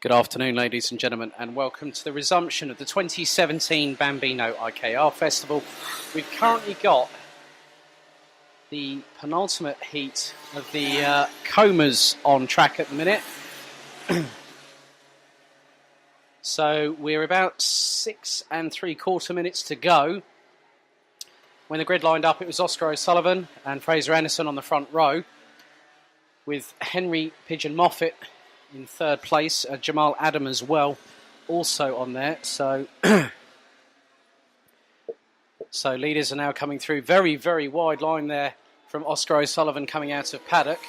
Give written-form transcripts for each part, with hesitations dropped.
Good afternoon, ladies and gentlemen, and welcome to the resumption of the 2017 Bambino IKR Festival. We've currently got the penultimate heat of the comas on track at the minute. So we're about 6 3/4 minutes to go. When the grid lined up, it was Oscar O'Sullivan and Fraser Anderson on the front row, with Henry Pigeon Moffat in third place, Jamal Adam as well, also on there. So, so leaders are now coming through. Very, very wide line there from Oscar O'Sullivan coming out of paddock.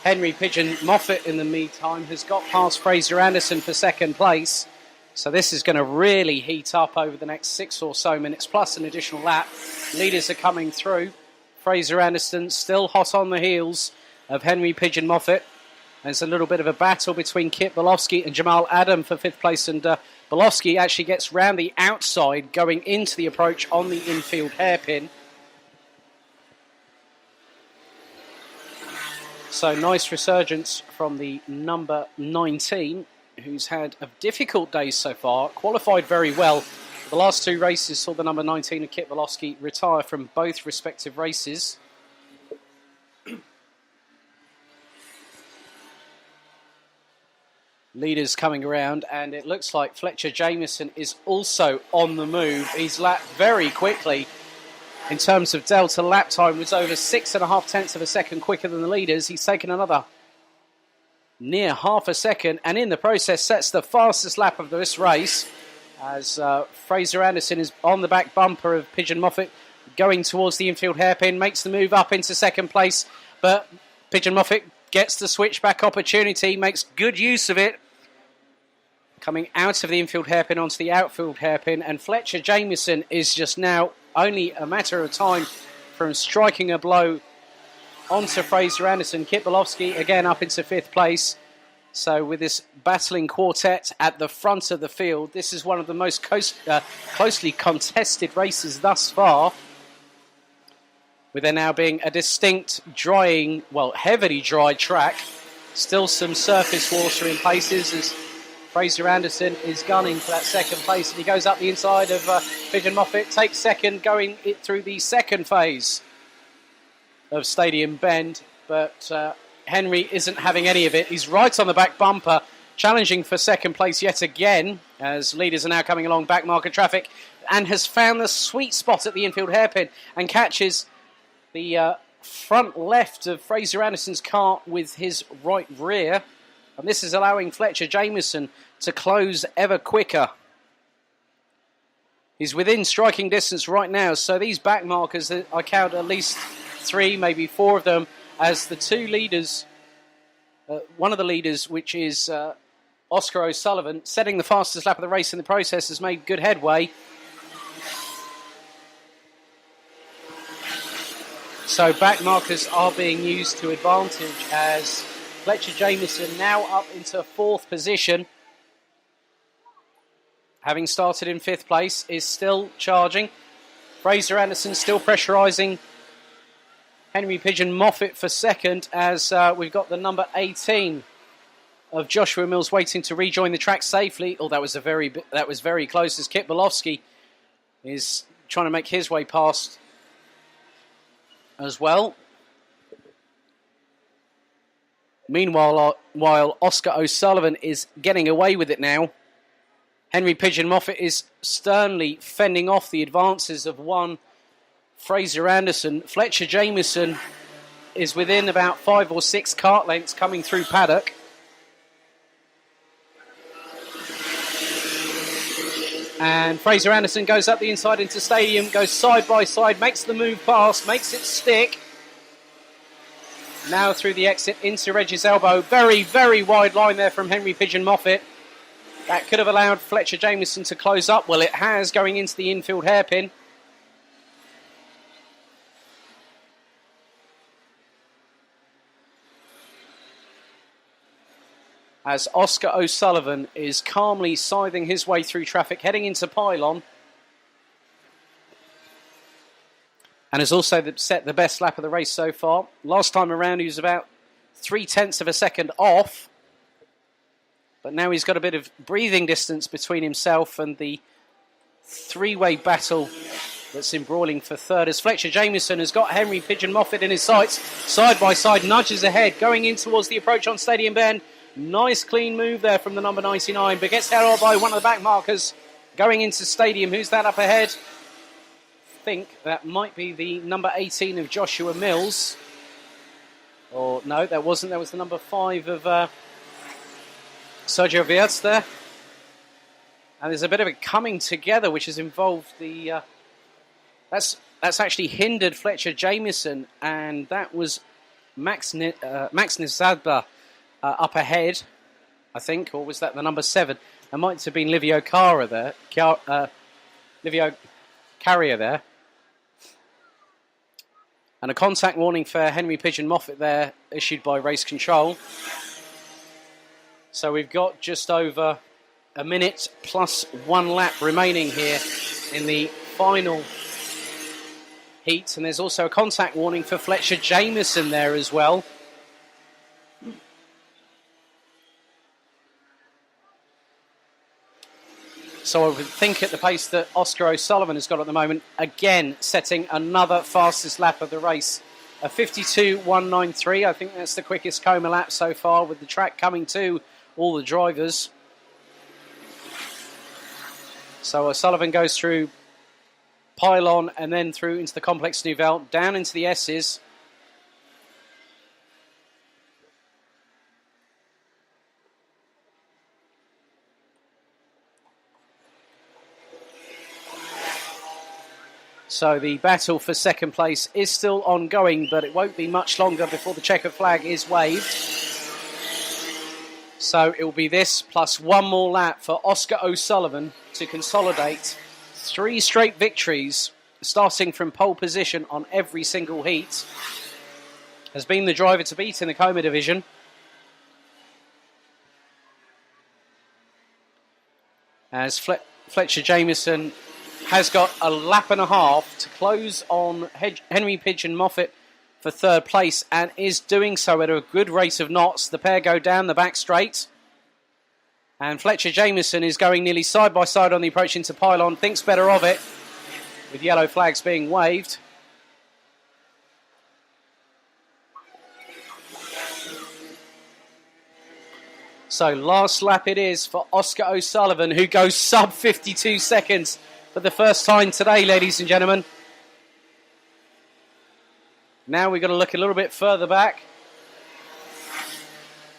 Henry Pigeon Moffat, in the meantime, has got past Fraser Anderson for second place. So this is going to really heat up over the next 6 or so minutes, plus an additional lap. Leaders are coming through. Fraser Anderson still hot on the heels of Henry Pigeon Moffat. There's a little bit of a battle between Kit Bolofsky and Jamal Adam for fifth place, and Bolofsky actually gets round the outside going into the approach on the infield hairpin. So nice resurgence from the number 19, who's had a difficult day so far, qualified very well. The last 2 races saw the number 19 of Kit Bolofsky retire from both respective races. Leaders coming around, and it looks like Fletcher Jamieson is also on the move. He's lapped very quickly. In terms of delta lap time, was over 6.5 tenths of a second quicker than the leaders. He's taken another near half a second, and in the process sets the fastest lap of this race, as Fraser Anderson is on the back bumper of Pigeon Moffat, going towards the infield hairpin, makes the move up into second place, but Pigeon Moffat gets the switchback opportunity, makes good use of it, coming out of the infield hairpin onto the outfield hairpin, and Fletcher Jamieson is just now only a matter of time from striking a blow onto Fraser Anderson. Kit Bolofsky again up into 5th place. So with this battling quartet at the front of the field, this is one of the most closely contested races thus far, with there now being a distinct drying, well, heavily dry track. Still some surface water in places as Fraser Anderson is gunning for that second place, and he goes up the inside of Pigeon Moffat, takes second, going it through the second phase of Stadium Bend, but Henry isn't having any of it. He's right on the back bumper, challenging for second place yet again, as leaders are now coming along back marker traffic, and has found the sweet spot at the infield hairpin and catches the front left of Fraser Anderson's car with his right rear. And this is allowing Fletcher Jamieson to close ever quicker. He's within striking distance right now, so these back markers, I count at least 3, maybe 4 of them, as the 2 leaders, one of the leaders, which is Oscar O'Sullivan, setting the fastest lap of the race in the process, has made good headway. So back markers are being used to advantage, as Fletcher Jamieson now up into 4th position, having started in 5th place, is still charging. Fraser Anderson still pressurising Henry Pigeon Moffat for second, as we've got the number 18 of Joshua Mills waiting to rejoin the track safely. Oh, that was very close, as Kit Bolofsky is trying to make his way past as well. Meanwhile, while Oscar O'Sullivan is getting away with it now, Henry Pigeon Moffat is sternly fending off the advances of one Fraser Anderson. Fletcher Jamieson is within about 5 or 6 kart lengths coming through paddock. And Fraser Anderson goes up the inside into Stadium, goes side by side, makes the move past, makes it stick. Now through the exit into Reggie's elbow. Very, very wide line there from Henry Pigeon Moffat. That could have allowed Fletcher Jamieson to close up. Well, it has, going into the infield hairpin. As Oscar O'Sullivan is calmly scything his way through traffic, heading into pylon. And has also set the best lap of the race so far. Last time around, he was about 0.3 of a second off. But now he's got a bit of breathing distance between himself and the three-way battle that's embroiling for third, as Fletcher Jamieson has got Henry Pigeon Moffat in his sights. Side by side, nudges ahead, going in towards the approach on Stadium Bend. Nice clean move there from the number 99, but gets held by one of the back markers going into Stadium. Who's that up ahead? I think that might be the number 18 of Joshua Mills. Or no, that wasn't. That was the number 5 of Sergio Viertz there. And there's a bit of a coming together which has involved the... That's actually hindered Fletcher Jamieson, and that was Max Nizadba up ahead, I think, or was that the number 7? It might have been Livio Carrier there. And a contact warning for Henry Pigeon Moffat there, issued by Race Control. So we've got just over a minute plus 1 lap remaining here in the final heat. And there's also a contact warning for Fletcher Jamieson there as well. So I would think at the pace that Oscar O'Sullivan has got at the moment, again setting another fastest lap of the race. A 52.193, I think that's the quickest Coma lap so far, with the track coming to all the drivers. So O'Sullivan goes through Pylon and then through into the Complex Nouvelle, down into the S's. So the battle for second place is still ongoing, but it won't be much longer before the checkered flag is waved. So it will be this plus 1 more lap for Oscar O'Sullivan to consolidate 3 straight victories, starting from pole position on every single heat. Has been the driver to beat in the Coma division. As Fletcher Jamieson has got a lap and a half to close on Henry Pigeon Moffat for third place, and is doing so at a good rate of knots. The pair go down the back straight, and Fletcher Jamieson is going nearly side by side on the approach into Pylon, thinks better of it, with yellow flags being waved. So last lap it is for Oscar O'Sullivan, who goes sub 52 seconds for the first time today, ladies and gentlemen. Now we've got to look a little bit further back.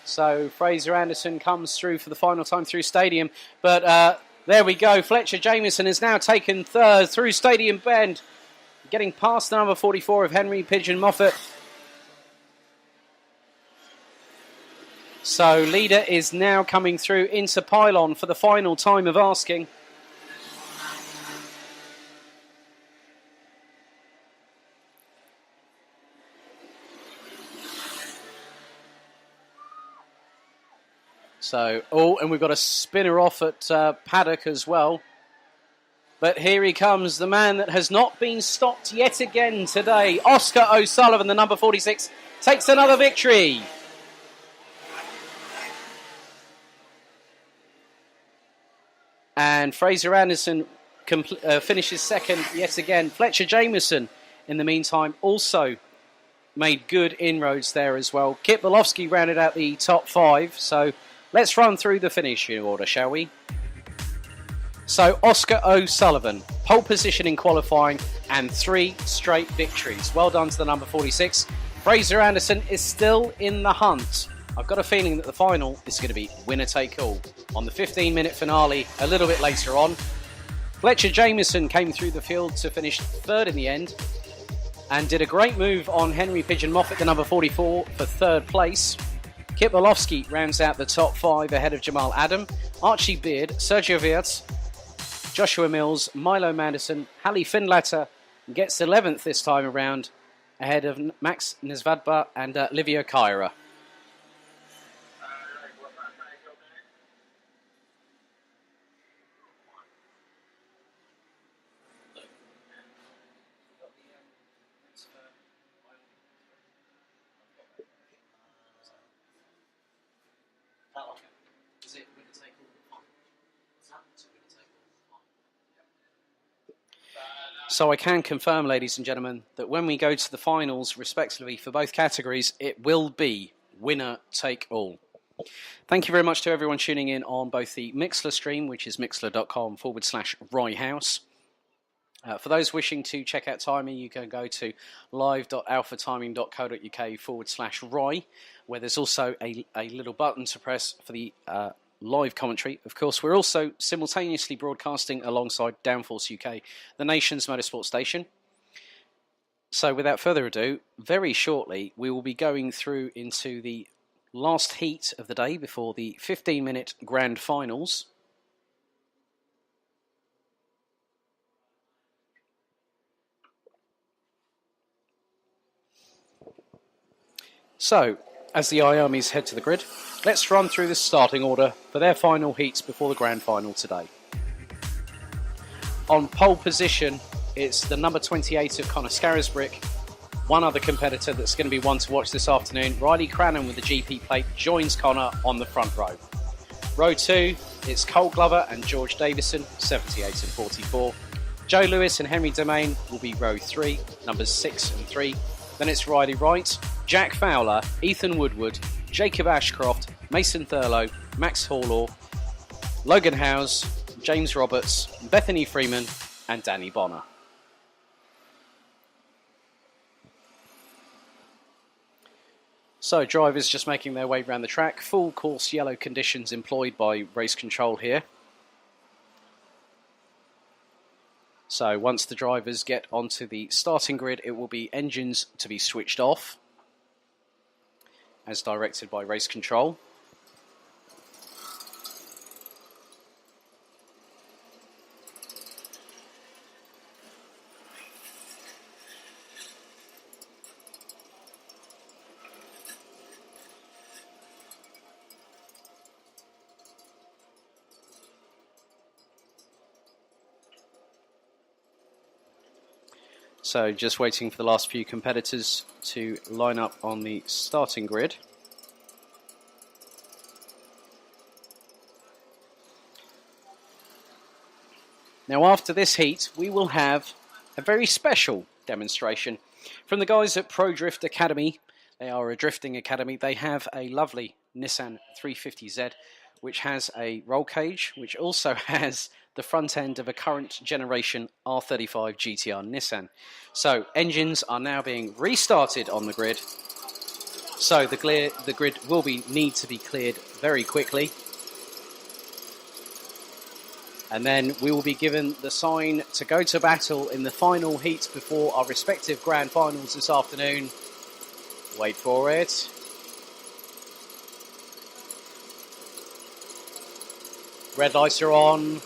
So Fraser Anderson comes through for the final time through Stadium. But there we go. Fletcher Jamieson has now taken third through Stadium Bend, getting past the number 44 of Henry Pigeon Moffat. So leader is now coming through into Pylon for the final time of asking. So, and we've got a spinner off at paddock as well. But here he comes, the man that has not been stopped yet again today. Oscar O'Sullivan, the number 46, takes another victory. And Fraser Anderson finishes second yet again. Fletcher Jamieson, in the meantime, also made good inroads there as well. Kit Bolofsky rounded out the top 5. So let's run through the finishing order, shall we? So Oscar O'Sullivan, pole position in qualifying and 3 straight victories. Well done to the number 46. Fraser Anderson is still in the hunt. I've got a feeling that the final is going to be winner take all on the 15-minute finale a little bit later on. Fletcher Jamieson came through the field to finish third in the end and did a great move on Henry Pigeon Moffat, the number 44, for third place. Kit Bolofsky rounds out the top 5 ahead of Jamal Adam, Archie Beard, Sergio Viertz, Joshua Mills, Milo Manderson. Hallie Finlatter gets 11th this time around ahead of Max Nizadba and Livio Carrier. So I can confirm, ladies and gentlemen, that when we go to the finals, respectively, for both categories, it will be winner take all. Thank you very much to everyone tuning in on both the Mixlr stream, which is mixlr.com/RyeHouse. For those wishing to check out timing, you can go to live.alphatiming.co.uk/Rye, where there's also a little button to press for the live commentary. Of course, we're also simultaneously broadcasting alongside Downforce UK, the nation's motorsport station. So without further ado, very shortly, we will be going through into the last heat of the day before the 15-minute grand finals. So, as the I-Armies head to the grid, let's run through the starting order for their final heats before the grand final today. On pole position, it's the number 28 of Conor Scarisbrick. One other competitor that's going to be one to watch this afternoon, Riley Cranham with the GP plate, joins Conor on the front row. Row 2, it's Cole Glover and George Davison, 78 and 44. Joe Lewis and Henry Domain will be row 3, numbers 6 and 3. Then it's Riley Wright, Jack Fowler, Ethan Woodward, Jacob Ashcroft, Mason Thurlow, Max Horlaw, Logan Howes, James Roberts, Bethany Freeman and Danny Bonner. So drivers just making their way around the track. Full course yellow conditions employed by race control here. So once the drivers get onto the starting grid, it will be engines to be switched off, as directed by race control. So just waiting for the last few competitors to line up on the starting grid. Now after this heat, we will have a very special demonstration from the guys at Pro Drift Academy. They are a drifting academy. They have a lovely Nissan 350Z, which has a roll cage, which also has the front end of a current generation R35 GTR Nissan. So engines are now being restarted on the grid. So the grid will need to be cleared very quickly. And then we will be given the sign to go to battle in the final heats before our respective grand finals this afternoon. Wait for it. Red lights are on.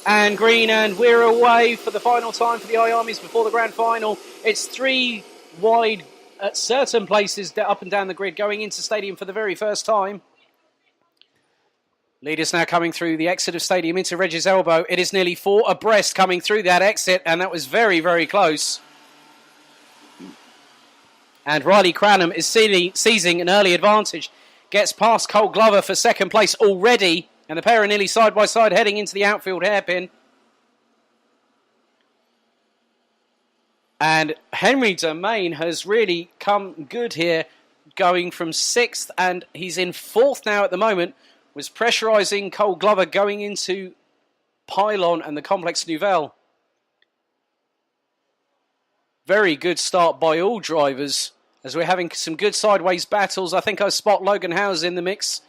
And green, and we're away for the final time for the I-Armies before the grand final. It's 3 wide at certain places up and down the grid going into stadium for the very first time. Leaders now coming through the exit of stadium into Reggie's Elbow. It is nearly 4 abreast coming through that exit, and that was very, very close. And Riley Cranham is seizing an early advantage. Gets past Cole Glover for second place already. And the pair are nearly side by side heading into the outfield hairpin. And Henry Domain has really come good here, going from 6th, and he's in 4th now at the moment, was pressurising Cole Glover going into Pylon and the Complex Nouvelle. Very good start by all drivers, as we're having some good sideways battles. I think I spot Logan Howes in the mix.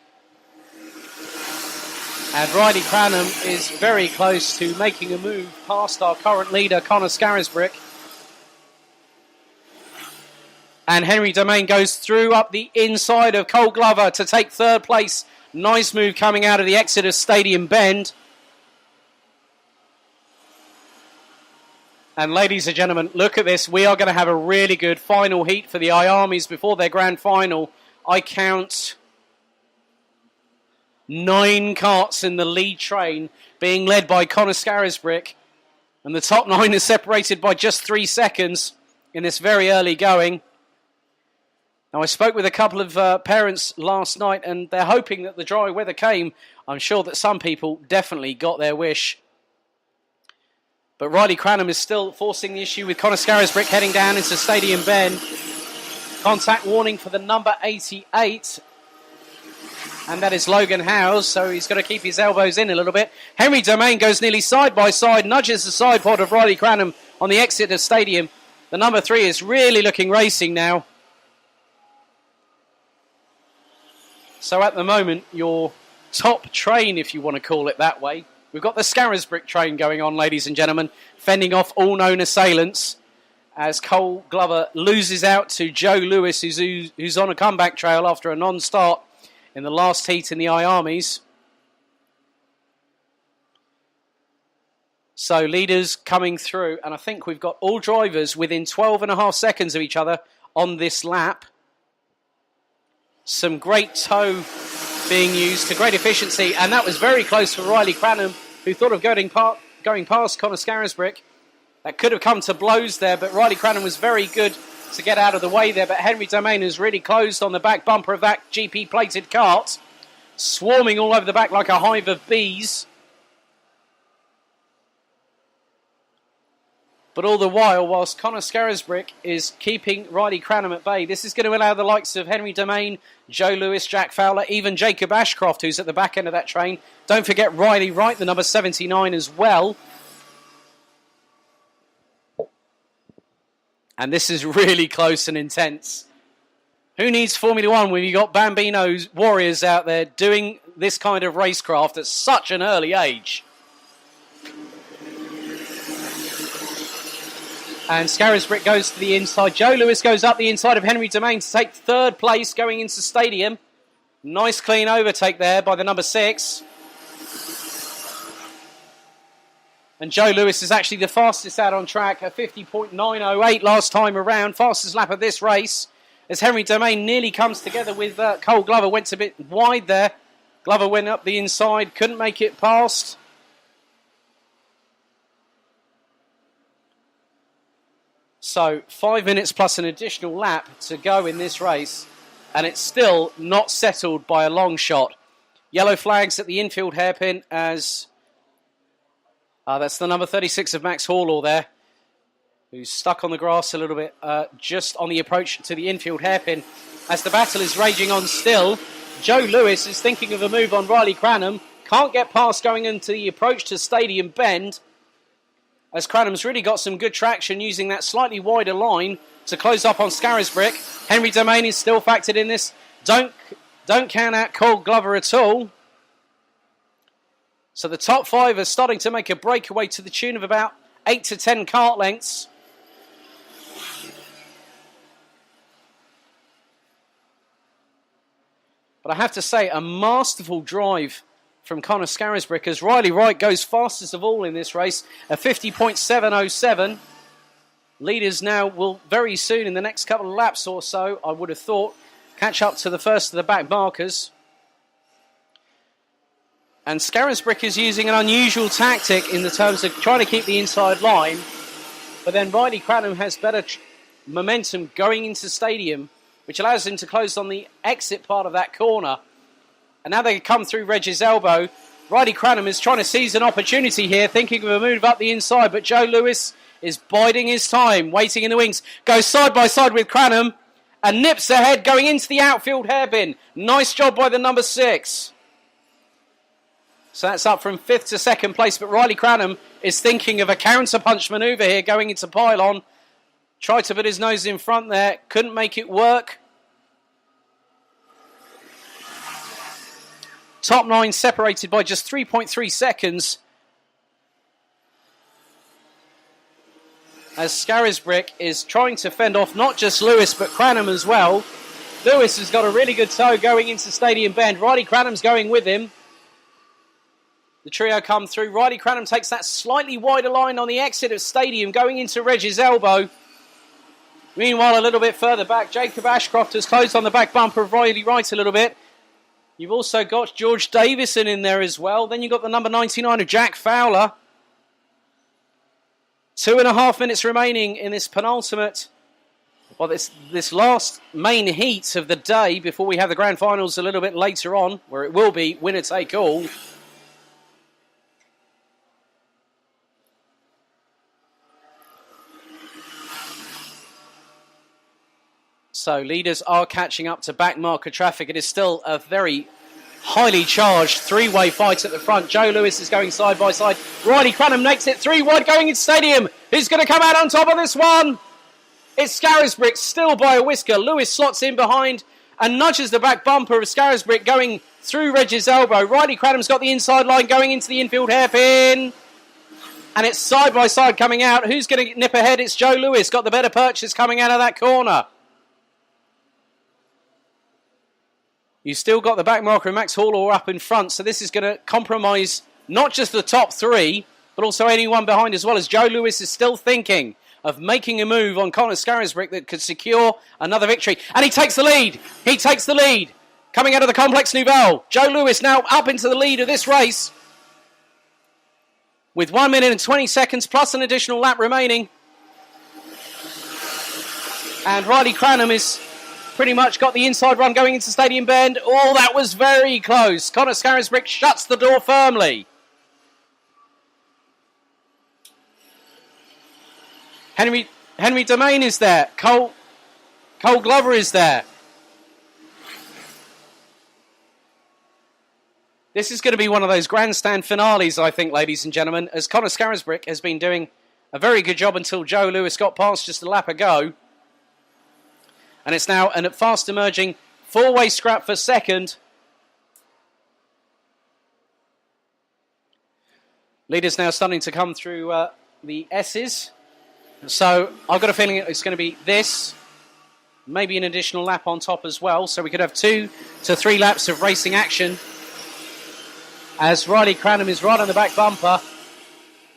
And Riley Cranham is very close to making a move past our current leader, Conor Scarisbrick. And Henry Domain goes through up the inside of Cole Glover to take 3rd place. Nice move coming out of the exit of Stadium Bend. And ladies and gentlemen, look at this. We are going to have a really good final heat for the I-Armies before their grand final. I count 9 karts in the lead train, being led by Conor Scarisbrick. And the top 9 is separated by just 3 seconds in this very early going. Now, I spoke with a couple of parents last night, and they're hoping that the dry weather came. I'm sure that some people definitely got their wish. But Riley Cranham is still forcing the issue with Connor Scarisbrick heading down into Stadium Bend. Contact warning for the number 88. And that is Logan Howes, so he's got to keep his elbows in a little bit. Henry Domain goes nearly side by side, nudges the side pod of Riley Cranham on the exit of Stadium. The number 3 is really looking racing now. So at the moment, your top train, if you want to call it that way, we've got the Scarisbrick train going on, ladies and gentlemen, fending off all known assailants as Cole Glover loses out to Joe Lewis, who's on a comeback trail after a non-start in the last heat in the I-Armies. So leaders coming through, and I think we've got all drivers within 12.5 seconds of each other on this lap. Some great tow being used to great efficiency, and that was very close for Riley Cranham, who thought of going past Connor Scarisbrick. That could have come to blows there, but Riley Cranham was very good to get out of the way there. But Henry Domain has really closed on the back bumper of that GP plated kart, swarming all over the back like a hive of bees. But all the while, whilst Connor Scarisbrick is keeping Riley Cranham at bay, this is going to allow the likes of Henry Domain, Joe Lewis, Jack Fowler, even Jacob Ashcroft, who's at the back end of that train. Don't forget Riley Wright, the number 79 as well. And this is really close and intense. Who needs Formula One when you've got Bambino's Warriors out there doing this kind of racecraft at such an early age? And Scarisbrick goes to the inside. Joe Lewis goes up the inside of Henry Domain to take third place going into Stadium. Nice clean overtake there by the number 6. And Joe Lewis is actually the fastest out on track, a 50.908 last time around. Fastest lap of this race as Henry Domain nearly comes together with Cole Glover. Went a bit wide there. Glover went up the inside, couldn't make it past. So 5 minutes plus an additional lap to go in this race, and it's still not settled by a long shot. Yellow flags at the infield hairpin as that's the number 36 of Max Horlaw there, who's stuck on the grass a little bit just on the approach to the infield hairpin. As the battle is raging on still, Joe Lewis is thinking of a move on Riley Cranham. Can't get past going into the approach to Stadium Bend, as Cranham's really got some good traction using that slightly wider line to close up on Scarisbrick. Henry Domain is still factored in this. Don't count out Cole Glover at all. So the top 5 are starting to make a breakaway to the tune of about 8 to 10 kart lengths. But I have to say, a masterful drive from Connor Scarisbrick as Riley Wright goes fastest of all in this race, a 50.707. Leaders now will very soon, in the next couple of laps or so, I would have thought, catch up to the first of the back markers. And Scarisbrick is using an unusual tactic in the terms of trying to keep the inside line, but then Riley Cranham has better momentum going into Stadium, which allows him to close on the exit part of that corner. And now they come through Reg's elbow. Riley Cranham is trying to seize an opportunity here, thinking of a move up the inside, but Joe Lewis is biding his time, waiting in the wings. Goes side by side with Cranham and nips ahead going into the outfield hairpin. Nice job by the number 6. So that's up from 5th to 2nd place, but Riley Cranham is thinking of a counter-punch manoeuvre here going into pylon. Tried to put his nose in front there, couldn't make it work. Top 9 separated by just 3.3 seconds. As Scarisbrick is trying to fend off not just Lewis but Cranham as well. Lewis has got a really good tow going into Stadium Bend. Riley Cranham's going with him. The trio come through. Riley Cranham takes that slightly wider line on the exit of Stadium going into Reg's elbow. Meanwhile, a little bit further back, Jacob Ashcroft has closed on the back bumper of Riley Wright a little bit. You've also got George Davison in there as well. Then you've got the number 99 of Jack Fowler. 2.5 minutes remaining in this penultimate, well, this last main heat of the day before we have the grand finals a little bit later on, where it will be winner take all. So leaders are catching up to back marker traffic. It is still a very highly charged three-way fight at the front. Joe Lewis is going side by side. Riley Cranham makes it 3 wide going into stadium. Who's going to come out on top of this one? It's Scarisbrick still by a whisker. Lewis slots in behind and nudges the back bumper of Scarisbrick going through Reg's elbow. Riley Cranham's got the inside line going into the infield hairpin. And it's side by side coming out. Who's going to nip ahead? It's Joe Lewis. Got the better purchase coming out of that corner. You still got the back marker and Max Hall up in front, so this is going to compromise not just the top three, but also anyone behind as well, as Joe Lewis is still thinking of making a move on Connor Scarisbrick that could secure another victory. And he takes the lead. He takes the lead. Coming out of the Complex Nouvelle. Joe Lewis now up into the lead of this race with 1 minute and 20 seconds plus an additional lap remaining. And Riley Cranham is pretty much got the inside run going into Stadium Bend. Oh, that was very close. Connor Scarisbrick shuts the door firmly. Henry Domain is there. Cole Glover is there. This is going to be one of those grandstand finales, I think, ladies and gentlemen, as Connor Scarisbrick has been doing a very good job until Joe Lewis got past just a lap ago. And it's now a fast emerging four-way scrap for second. Leaders now starting to come through the S's. So I've got a feeling it's going to be this. Maybe an additional lap on top as well. So we could have 2 to 3 laps of racing action. As Riley Cranham is right on the back bumper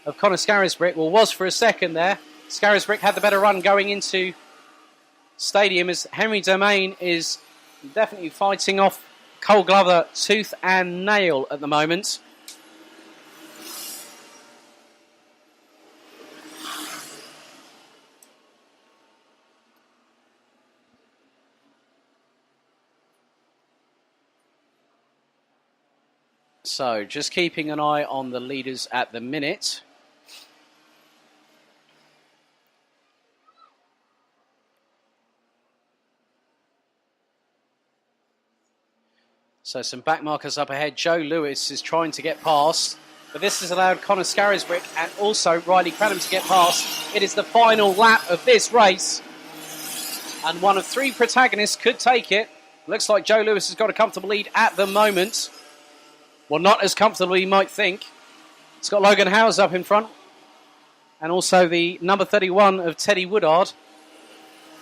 of Connor Scarisbrick. Well, was for a second there. Scarisbrick had the better run going into Stadium, as Henry Domain is definitely fighting off Cole Glover tooth and nail at the moment. So just keeping an eye on the leaders at the minute. So some back markers up ahead. Joe Lewis is trying to get past, but this has allowed Connor Scarisbrick and also Riley Cranham to get past. It is the final lap of this race, and one of 3 protagonists could take it. Looks like Joe Lewis has got a comfortable lead at the moment. Well, not as comfortable as you might think. It's got Logan Howes up in front, and also the number 31 of Teddy Woodard.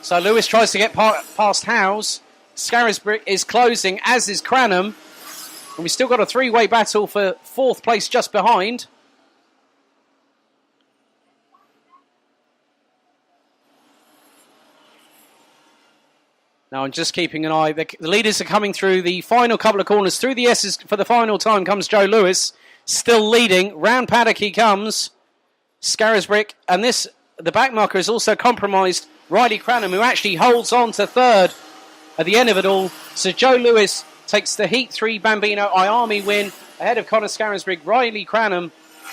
So Lewis tries to get past Howes. Scarisbrick is closing, as is Cranham. And we've still got a 3-way battle for 4th place just behind. Now I'm just keeping an eye. The leaders are coming through the final couple of corners. Through the S's for the final time comes Joe Lewis. Still leading. Round paddock he comes. Scarisbrick. And the back marker is also compromised. Riley Cranham, who actually holds on to 3rd. At the end of it all, so Joe Lewis takes the Heat 3 Bambino IKR win ahead of Connor Scarisbrick. Riley Cranham,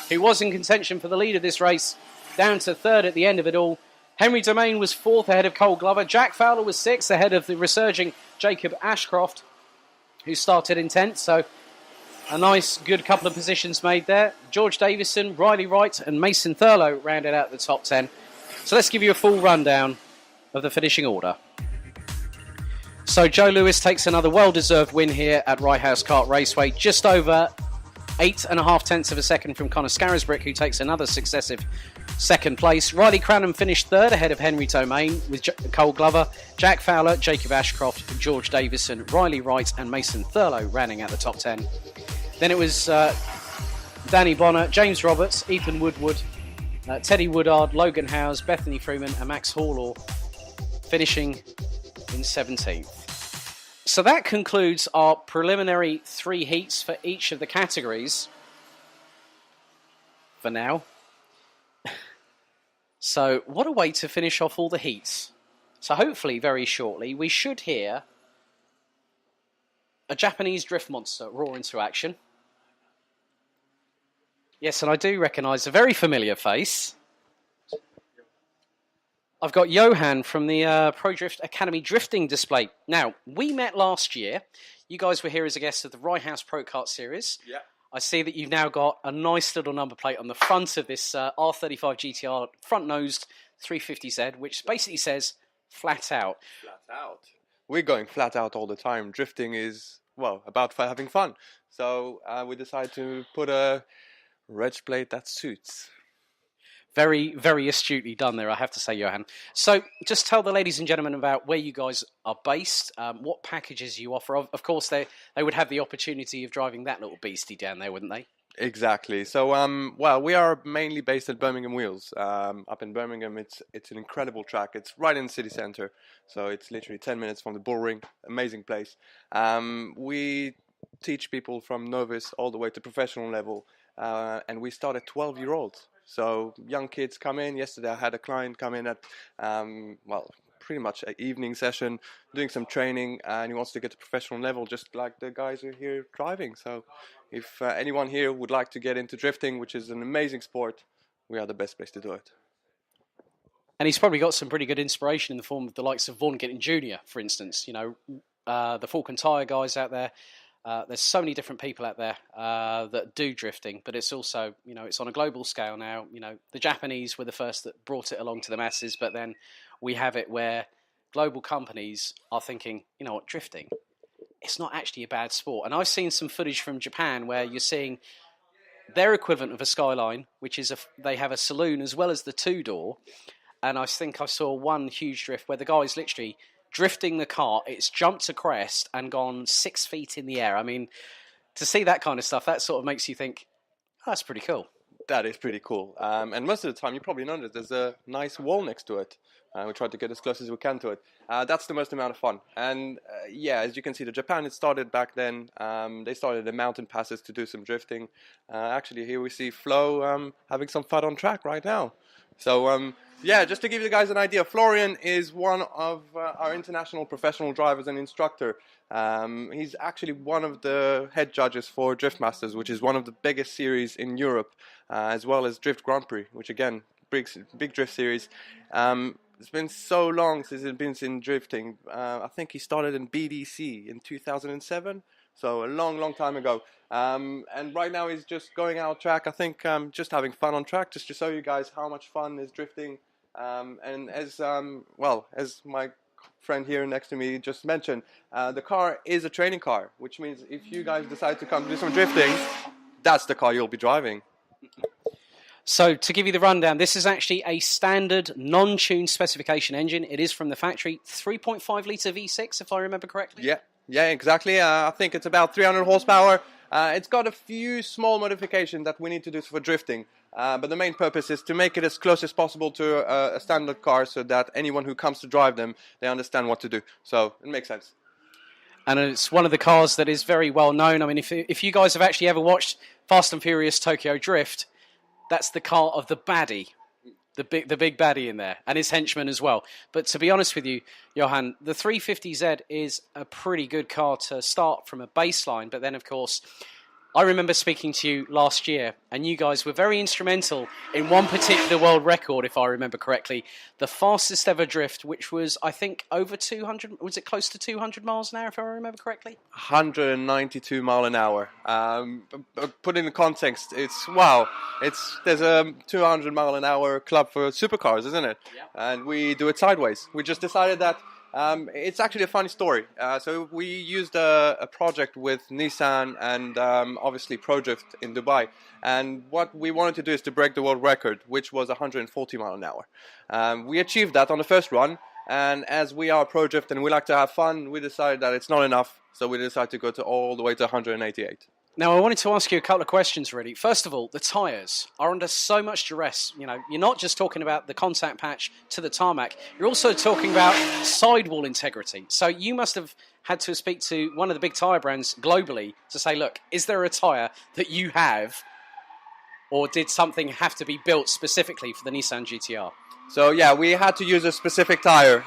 who was in contention for the lead of this race, down to 3rd at the end of it all. Henry Domain was 4th ahead of Cole Glover. Jack Fowler was 6th ahead of the resurging Jacob Ashcroft, who started in 10th. So a nice, good couple of positions made there. George Davison, Riley Wright and Mason Thurlow rounded out the top 10. So let's give you a full rundown of the finishing order. So Joe Lewis takes another well-deserved win here at Rye House Kart Raceway, just over 8.5 tenths of a second from Connor Scarisbrick, who takes another successive second place. Riley Cranham finished 3rd ahead of Henry Domain with Cole Glover, Jack Fowler, Jacob Ashcroft, George Davison, Riley Wright and Mason Thurlow rounding out the top 10. Then it was Danny Bonner, James Roberts, Ethan Woodward, Teddy Woodard, Logan Howes, Bethany Freeman and Max Hall finishing in 17th. So that concludes our preliminary 3 heats for each of the categories for now. So what a way to finish off all the heats. So hopefully very shortly we should hear a Japanese drift monster roar into action. Yes, and I do recognise a very familiar face. I've got Johan from the Pro Drift Academy drifting display. Now, we met last year. You guys were here as a guest of the Rye House Pro Kart Series. Yeah. I see that you've now got a nice little number plate on the front of this R35 GTR front-nosed 350Z, which basically says flat out. Flat out. We're going flat out all the time. Drifting is, well, about having fun. So we decided to put a reg plate that suits. Very, very astutely done there, I have to say, Johan. So just tell the ladies and gentlemen about where you guys are based, what packages you offer. Of course, they would have the opportunity of driving that little beastie down there, wouldn't they? Exactly. So, well, we are mainly based at Birmingham Wheels. Up in Birmingham, it's an incredible track. It's right in the city centre, so it's literally 10 minutes from the bull ring. Amazing place. We teach people from novice all the way to professional level, and we start at 12-year-olds. So young kids come in. Yesterday I had a client come in at, well, pretty much an evening session, doing some training, and he wants to get to professional level just like the guys who are here driving. So if anyone here would like to get into drifting, which is an amazing sport, we are the best place to do it. And he's probably got some pretty good inspiration in the form of the likes of Vaughan Getting Jr., for instance. You know, the Falcon Tyre guys out there. There's so many different people out there that do drifting, but it's also, you know, it's on a global scale now. You know, the Japanese were the first that brought it along to the masses, but then we have it where global companies are thinking, you know what, drifting, it's not actually a bad sport. And I've seen some footage from Japan where you're seeing their equivalent of a Skyline, which is they have a saloon as well as the two-door. And I think I saw one huge drift where the guy's literally drifting the kart, it's jumped a crest and gone 6 feet in the air. I mean, to see that kind of stuff, that sort of makes you think, oh, that's pretty cool. That is pretty cool. And most of the time, you probably noticed there's a nice wall next to it. We try to get as close as we can to it. That's the most amount of fun. And yeah, as you can see, the Japan, it started back then. They started the mountain passes to do some drifting. Actually, here we see Flo having some fun on track right now. So yeah, just to give you guys an idea, Florian is one of our international professional drivers and instructor. He's actually one of the head judges for Drift Masters, which is one of the biggest series in Europe, as well as Drift Grand Prix, which again, big drift series. It's been so long since he's been in drifting. I think he started in BDC in 2007. So a long time ago. And right now he's just going out track. I think just having fun on track, just to show you guys how much fun is drifting. And as well, as my friend here next to me just mentioned, the car is a training car, which means if you guys decide to come do some drifting, that's the car you'll be driving. So to give you the rundown, this is actually a standard non-tuned specification engine. It is from the factory, 3.5 litre V6, if I remember correctly. Yeah, exactly. I think it's about 300 horsepower. It's got a few small modifications that we need to do for drifting. But the main purpose is to make it as close as possible to a standard car so that anyone who comes to drive them, they understand what to do. So it makes sense. And it's one of the cars that is very well known. I mean, if you guys have actually ever watched Fast and Furious Tokyo Drift, that's the car of the baddie. The big baddie in there, and his henchman as well. But to be honest with you, Johan, the 350Z is a pretty good car to start from a baseline. But then, of course, I remember speaking to you last year, and you guys were very instrumental in one particular world record, if I remember correctly, the fastest ever drift, which was, I think, over 200, was it close to 200 miles an hour, if I remember correctly? 192 mile an hour. Put in context, it's, wow, there's a 200 mile an hour club for supercars, isn't it? Yeah. And we do it sideways. We just decided that it's actually a funny story. So we used a project with Nissan and obviously ProDrift in Dubai. And what we wanted to do is to break the world record, which was 140 mile an hour. We achieved that on the first run. And as we are ProDrift and we like to have fun, we decided that it's not enough. So we decided to go all the way to 188. Now, I wanted to ask you a couple of questions, really. First of all, the tyres are under so much duress. You know, you're not just talking about the contact patch to the tarmac. You're also talking about sidewall integrity. So you must have had to speak to one of the big tyre brands globally to say, look, is there a tyre that you have, or did something have to be built specifically for the Nissan GTR? So yeah, we had to use a specific tire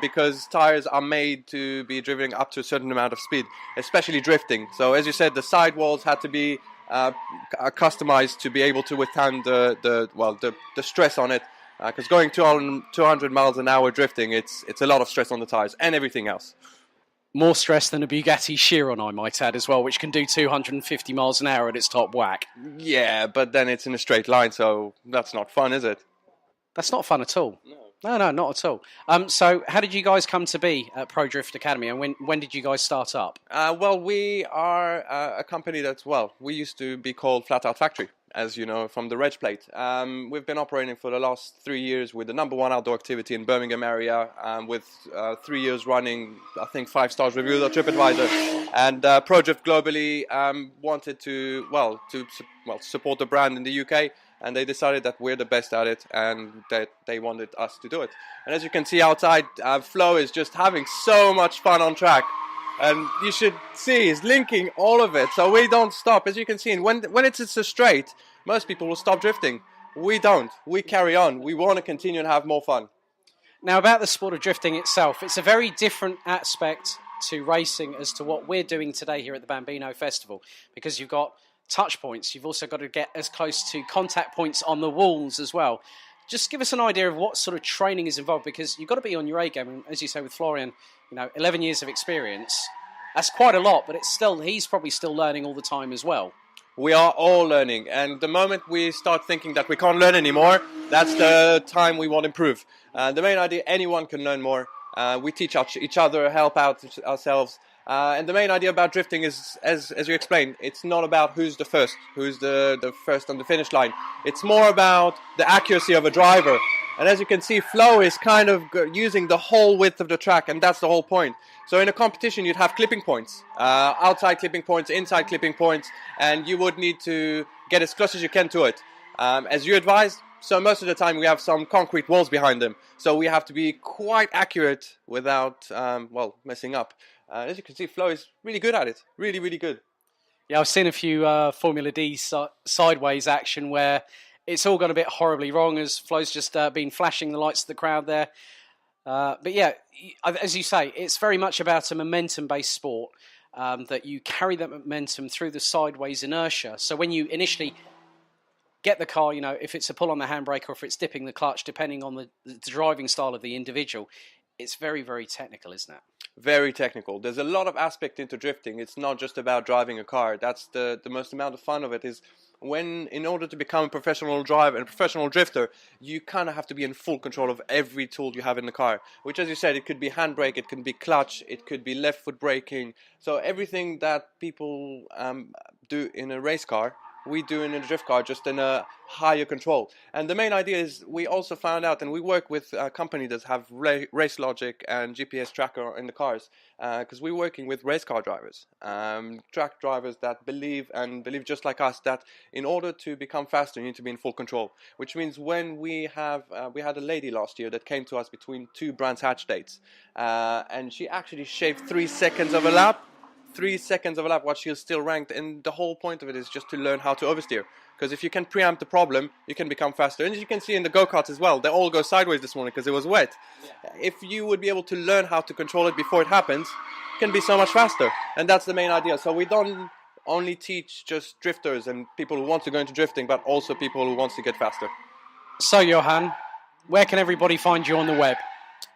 because tires are made to be driven up to a certain amount of speed, especially drifting. So as you said, the sidewalls had to be customized to be able to withstand the stress on it. because going 200 miles an hour drifting, it's a lot of stress on the tires and everything else. More stress than a Bugatti Chiron, I might add, as well, which can do 250 miles an hour at its top whack. Yeah, but then it's in a straight line, so that's not fun, is it? That's not fun at all. No, not at all. So how did you guys come to be at Pro Drift Academy, and when did you guys start up? Well, we are a company that's, we used to be called Flat Out Factory, as you know, from the reg plate. We've been operating for the last 3 years with the #1 outdoor activity in Birmingham area, with 3 years running, I think, 5 stars reviews on TripAdvisor. And Pro Drift globally wanted to support the brand in the UK. And they decided that we're the best at it and that they wanted us to do it. And as you can see outside, Flo is just having so much fun on track. And you should see, he's linking all of it. So we don't stop. As you can see, and when it's a straight, most people will stop drifting. We don't. We carry on. We want to continue and have more fun. Now, about the sport of drifting itself, it's a very different aspect to racing as to what we're doing today here at the Bambino Festival, because you've got touch points. You've also got to get as close to contact points on the walls as well. Just give us an idea of what sort of training is involved, because you've got to be on your A game. And as you say with Florian, 11 years of experience, that's quite a lot, but he's probably still learning all the time as well. We are all learning, and the moment we start thinking that we can't learn anymore, that's the time we want to improve. The main idea, anyone can learn more. We teach each other, help out ourselves. And the main idea about drifting is, as you explained, it's not about who's the first on the finish line. It's more about the accuracy of a driver. And as you can see, Flo is kind of using the whole width of the track, and that's the whole point. So in a competition, you'd have clipping points, outside clipping points, inside clipping points, and you would need to get as close as you can to it. As you advised, so most of the time we have some concrete walls behind them. So we have to be quite accurate without, messing up. As you can see, Flo is really good at it. Really, really good. Yeah, I've seen a few Formula D sideways action where it's all gone a bit horribly wrong, as Flo's just been flashing the lights to the crowd there. But yeah, as you say, it's very much about a momentum-based sport, that you carry that momentum through the sideways inertia. So when you initially get the car, if it's a pull on the handbrake or if it's dipping the clutch, depending on the driving style of the individual, it's very, very technical, isn't it? Very technical. There's a lot of aspect into drifting. It's not just about driving a car. That's the most amount of fun of it is when, in order to become a professional driver and a professional drifter, you kind of have to be in full control of every tool you have in the car. Which, as you said, it could be handbrake, it can be clutch, it could be left foot braking. So everything that people do in a race car, we do in a drift car, just in a higher control. And the main idea is we also found out, and we work with a company that have race logic and GPS tracker in the cars, because we're working with race car drivers, track drivers that believe just like us that in order to become faster, you need to be in full control. Which means when we had a lady last year that came to us between 2 Brands Hatch dates, and she actually shaved 3 seconds of a lap. 3 seconds of a lap while she is still ranked, and the whole point of it is just to learn how to oversteer, because if you can preempt the problem, you can become faster. And as you can see in the go-karts as well, they all go sideways this morning because it was wet. Yeah. If you would be able to learn how to control it before it happens, it can be so much faster, and that's the main idea. So we don't only teach just drifters and people who want to go into drifting, but also people who want to get faster. So Johan, where can everybody find you on the web?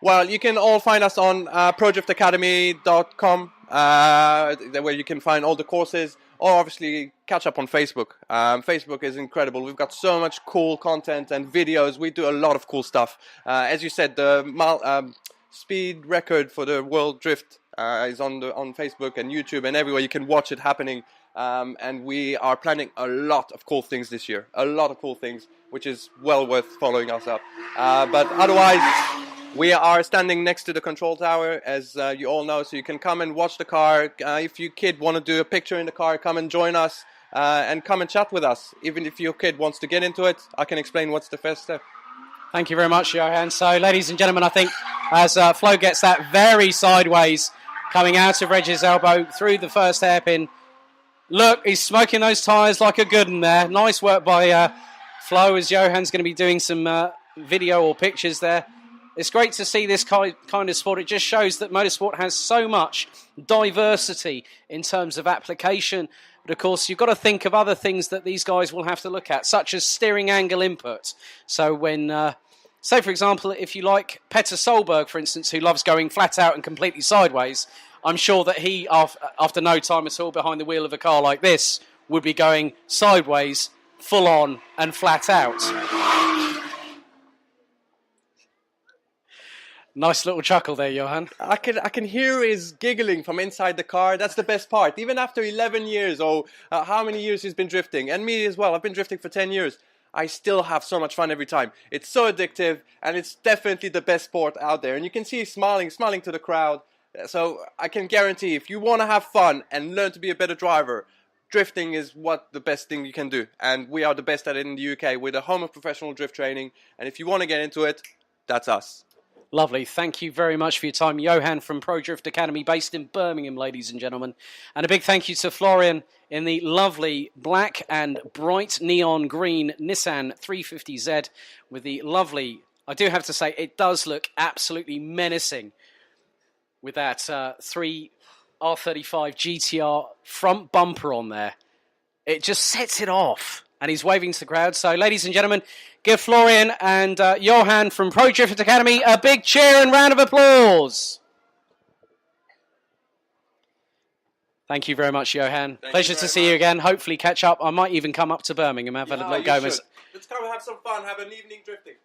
Well, you can all find us on prodriftacademy.com, where you can find all the courses, or obviously catch up on Facebook. Facebook is incredible. We've got so much cool content and videos. We do a lot of cool stuff. As you said, the speed record for the World Drift is on Facebook and YouTube and everywhere. You can watch it happening. And we are planning a lot of cool things this year. A lot of cool things, which is well worth following us up. But otherwise, we are standing next to the control tower, as you all know, so you can come and watch the car. If your kid want to do a picture in the car, come and join us and come and chat with us. Even if your kid wants to get into it, I can explain what's the first step. Thank you very much, Johan. So, ladies and gentlemen, I think as Flo gets that very sideways coming out of Reg's elbow through the first hairpin, look, he's smoking those tyres like a good one there. Nice work by Flo, as Johan's going to be doing some video or pictures there. It's great to see this kind of sport. It just shows that motorsport has so much diversity in terms of application. But of course, you've got to think of other things that these guys will have to look at, such as steering angle input. So when say, for example, if you like Petter Solberg, for instance, who loves going flat out and completely sideways, I'm sure that he, after no time at all behind the wheel of a car like this, would be going sideways, full on, and flat out. Nice little chuckle there, Johan. I can hear his giggling from inside the car. That's the best part. Even after 11 years, how many years he's been drifting, and me as well. I've been drifting for 10 years. I still have so much fun every time. It's so addictive, and it's definitely the best sport out there. And you can see he's smiling to the crowd. So I can guarantee, if you want to have fun and learn to be a better driver, drifting is the best thing you can do. And we are the best at it in the UK. We're the home of professional drift training. And if you want to get into it, that's us. Lovely. Thank you very much for your time, Johan from Pro Drift Academy, based in Birmingham, ladies and gentlemen. And a big thank you to Florian in the lovely black and bright neon green Nissan 350Z with the lovely, I do have to say, it does look absolutely menacing with that 3 R35 GTR front bumper on there. It just sets it off. And he's waving to the crowd. So, ladies and gentlemen, give Florian and Johan from Pro Drift Academy a big cheer and round of applause. Thank you very much, Johan. Pleasure to see you again. Hopefully catch up. I might even come up to Birmingham. Have a little go. Let's come and have some fun. Have an evening drifting.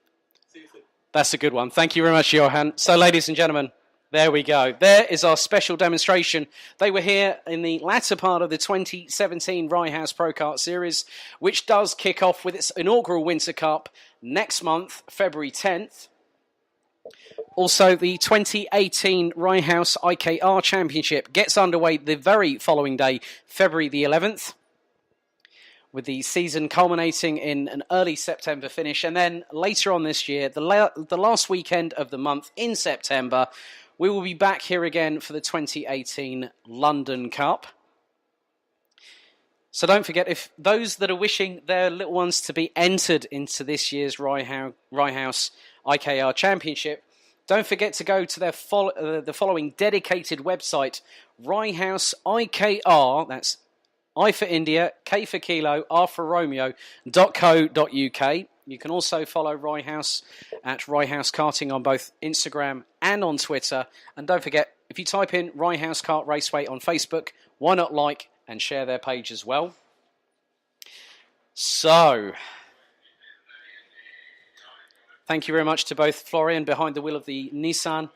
See you soon. That's a good one. Thank you very much, Johan. So, ladies and gentlemen, there we go. There is our special demonstration. They were here in the latter part of the 2017 Rye House Pro Kart Series, which does kick off with its inaugural Winter Cup next month, February 10th. Also, the 2018 Rye House IKR Championship gets underway the very following day, February the 11th, with the season culminating in an early September finish. And then later on this year, the last weekend of the month in September, we will be back here again for the 2018 London Cup. So don't forget, if those that are wishing their little ones to be entered into this year's Rye House IKR Championship, don't forget to go to their the following dedicated website, Rye House IKR, that's I for India, K for Kilo, R for Romeo.co.uk. You can also follow Rye House at Rye House Karting on both Instagram and on Twitter. And don't forget, if you type in Rye House Kart Raceway on Facebook, why not like and share their page as well? So, thank you very much to both Florian behind the wheel of the Nissan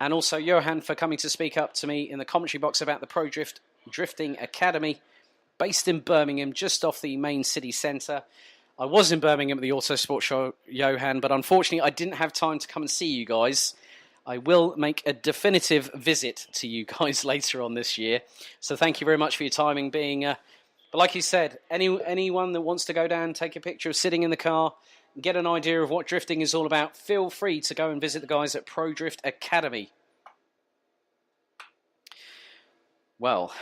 and also Johan for coming to speak up to me in the commentary box about the Pro Drifting Academy based in Birmingham, just off the main city centre. I was in Birmingham at the Autosport Show, Johan, but unfortunately I didn't have time to come and see you guys. I will make a definitive visit to you guys later on this year. So thank you very much for your timing being... but like you said, anyone that wants to go down, take a picture of sitting in the car, get an idea of what drifting is all about, feel free to go and visit the guys at Pro Drift Academy. Well,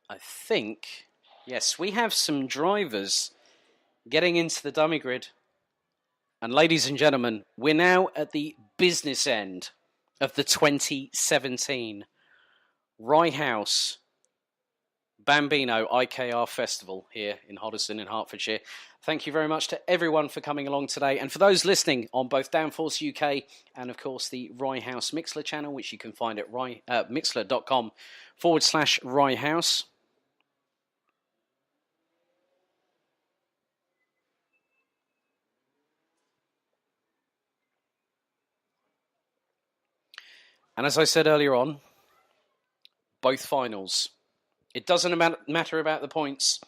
I think, yes, we have some drivers getting into the dummy grid. And ladies and gentlemen, we're now at the business end of the 2017 Rye House Bambino IKR Festival here in Hoddesdon in Hertfordshire. Thank you very much to everyone for coming along today. And for those listening on both Downforce UK and, of course, the Rye House Mixler channel, which you can find at mixler.com/Rye House. And as I said earlier on, both finals. It doesn't matter about the points.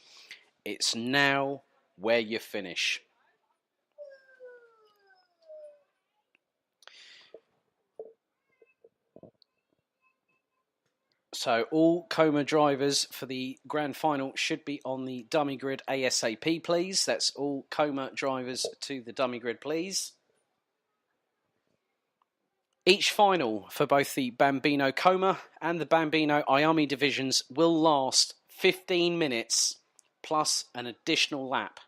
It's now where you finish. So all Coma drivers for the grand final should be on the dummy grid ASAP, please. That's all Coma drivers to the dummy grid, please. Each final for both the Bambino Coma and the Bambino Iami divisions will last 15 minutes plus an additional lap.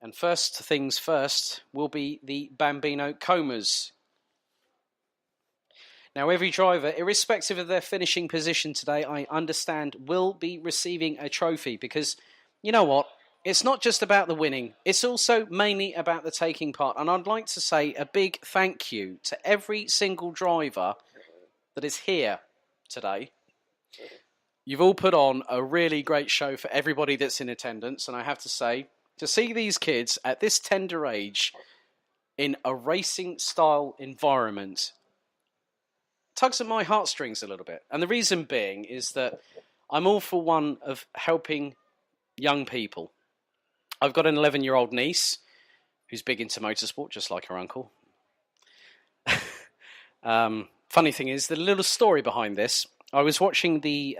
And first things first will be the Bambino Comas. Now every driver, irrespective of their finishing position today, I understand will be receiving a trophy because you know what? It's not just about the winning. It's also mainly about the taking part. And I'd like to say a big thank you to every single driver that is here today. You've all put on a really great show for everybody that's in attendance. And I have to say, to see these kids at this tender age in a racing style environment tugs at my heartstrings a little bit. And the reason being is that I'm all for one of helping young people. I've got an 11-year-old niece who's big into motorsport, just like her uncle. Funny thing is, the little story behind this, I was watching the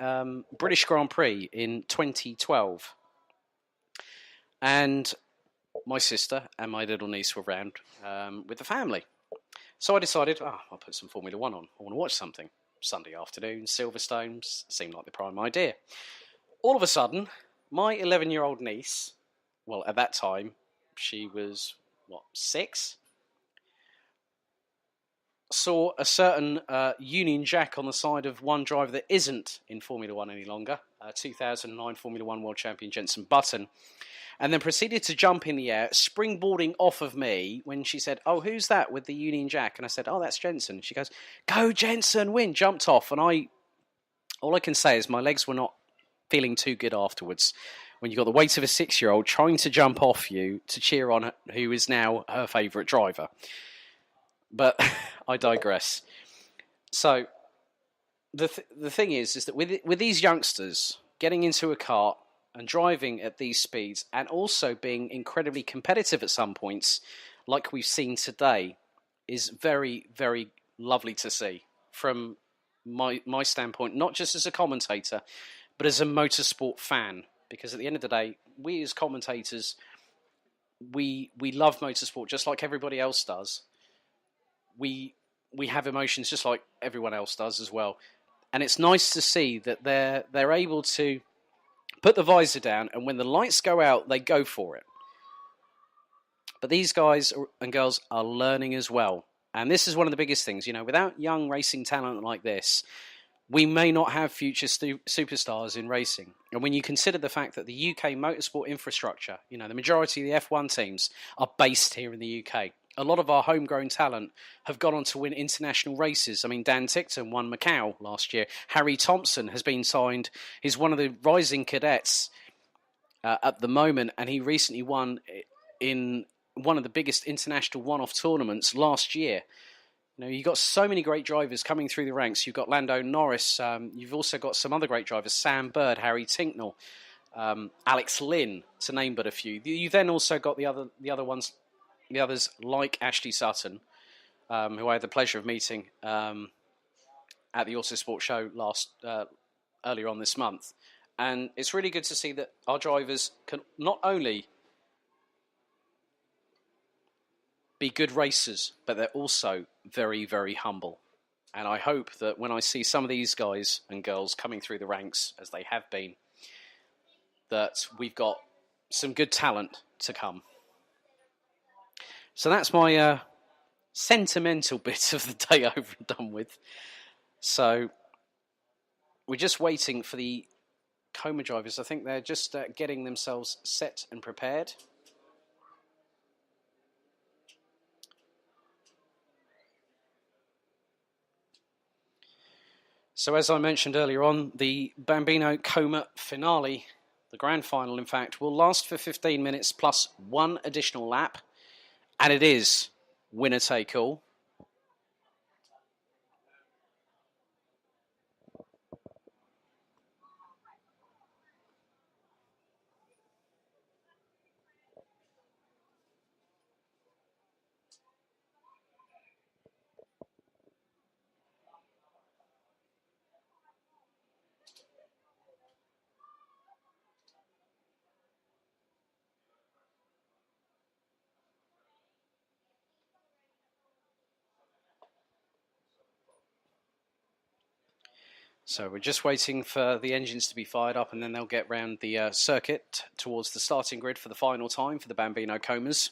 British Grand Prix in 2012. And my sister and my little niece were around with the family. So I decided, I'll put some Formula One on. I want to watch something. Sunday afternoon, Silverstone seemed like the prime idea. All of a sudden, my 11-year-old niece, well, at that time, she was, 6? Saw a certain Union Jack on the side of one driver that isn't in Formula One any longer, 2009 Formula One World Champion Jenson Button, and then proceeded to jump in the air, springboarding off of me when she said, "Oh, who's that with the Union Jack?" And I said, "Oh, that's Jenson." She goes, "Go Jenson, win!" Jumped off, and all I can say is my legs were not feeling too good afterwards. When you've got the weight of a 6-year-old trying to jump off you to cheer on who is now her favourite driver. But I digress. So the thing is that with these youngsters getting into a kart and driving at these speeds and also being incredibly competitive at some points, like we've seen today, is very, very lovely to see from my standpoint, not just as a commentator, but as a motorsport fan. Because at the end of the day, we as commentators, we love motorsport just like everybody else does. We have emotions just like everyone else does as well. And it's nice to see that they're able to put the visor down, and when the lights go out, they go for it. But these guys and girls are learning as well. And this is one of the biggest things. Without young racing talent like this, we may not have future superstars in racing. And when you consider the fact that the UK motorsport infrastructure, the majority of the F1 teams are based here in the UK. A lot of our homegrown talent have gone on to win international races. I mean, Dan Tickton won Macau last year. Harry Thompson has been signed. He's one of the rising cadets at the moment, and he recently won in one of the biggest international one-off tournaments last year. You've got so many great drivers coming through the ranks. You've got Lando Norris. You've also got some other great drivers, Sam Bird, Harry Tinknell, Alex Lynn, to name but a few. You then also got the others like Ashley Sutton, who I had the pleasure of meeting at the Autosport show earlier on this month. And it's really good to see that our drivers can not only be good racers, but they're also very, very humble. And I hope that when I see some of these guys and girls coming through the ranks, as they have been, that we've got some good talent to come. So that's my sentimental bit of the day over and done with. So we're just waiting for the Coma drivers. I think they're just getting themselves set and prepared. So as I mentioned earlier on, the Bambino Coma finale, the grand final in fact, will last for 15 minutes plus one additional lap. And it is winner take all. So we're just waiting for the engines to be fired up, and then they'll get round the circuit towards the starting grid for the final time for the Bambino Comas.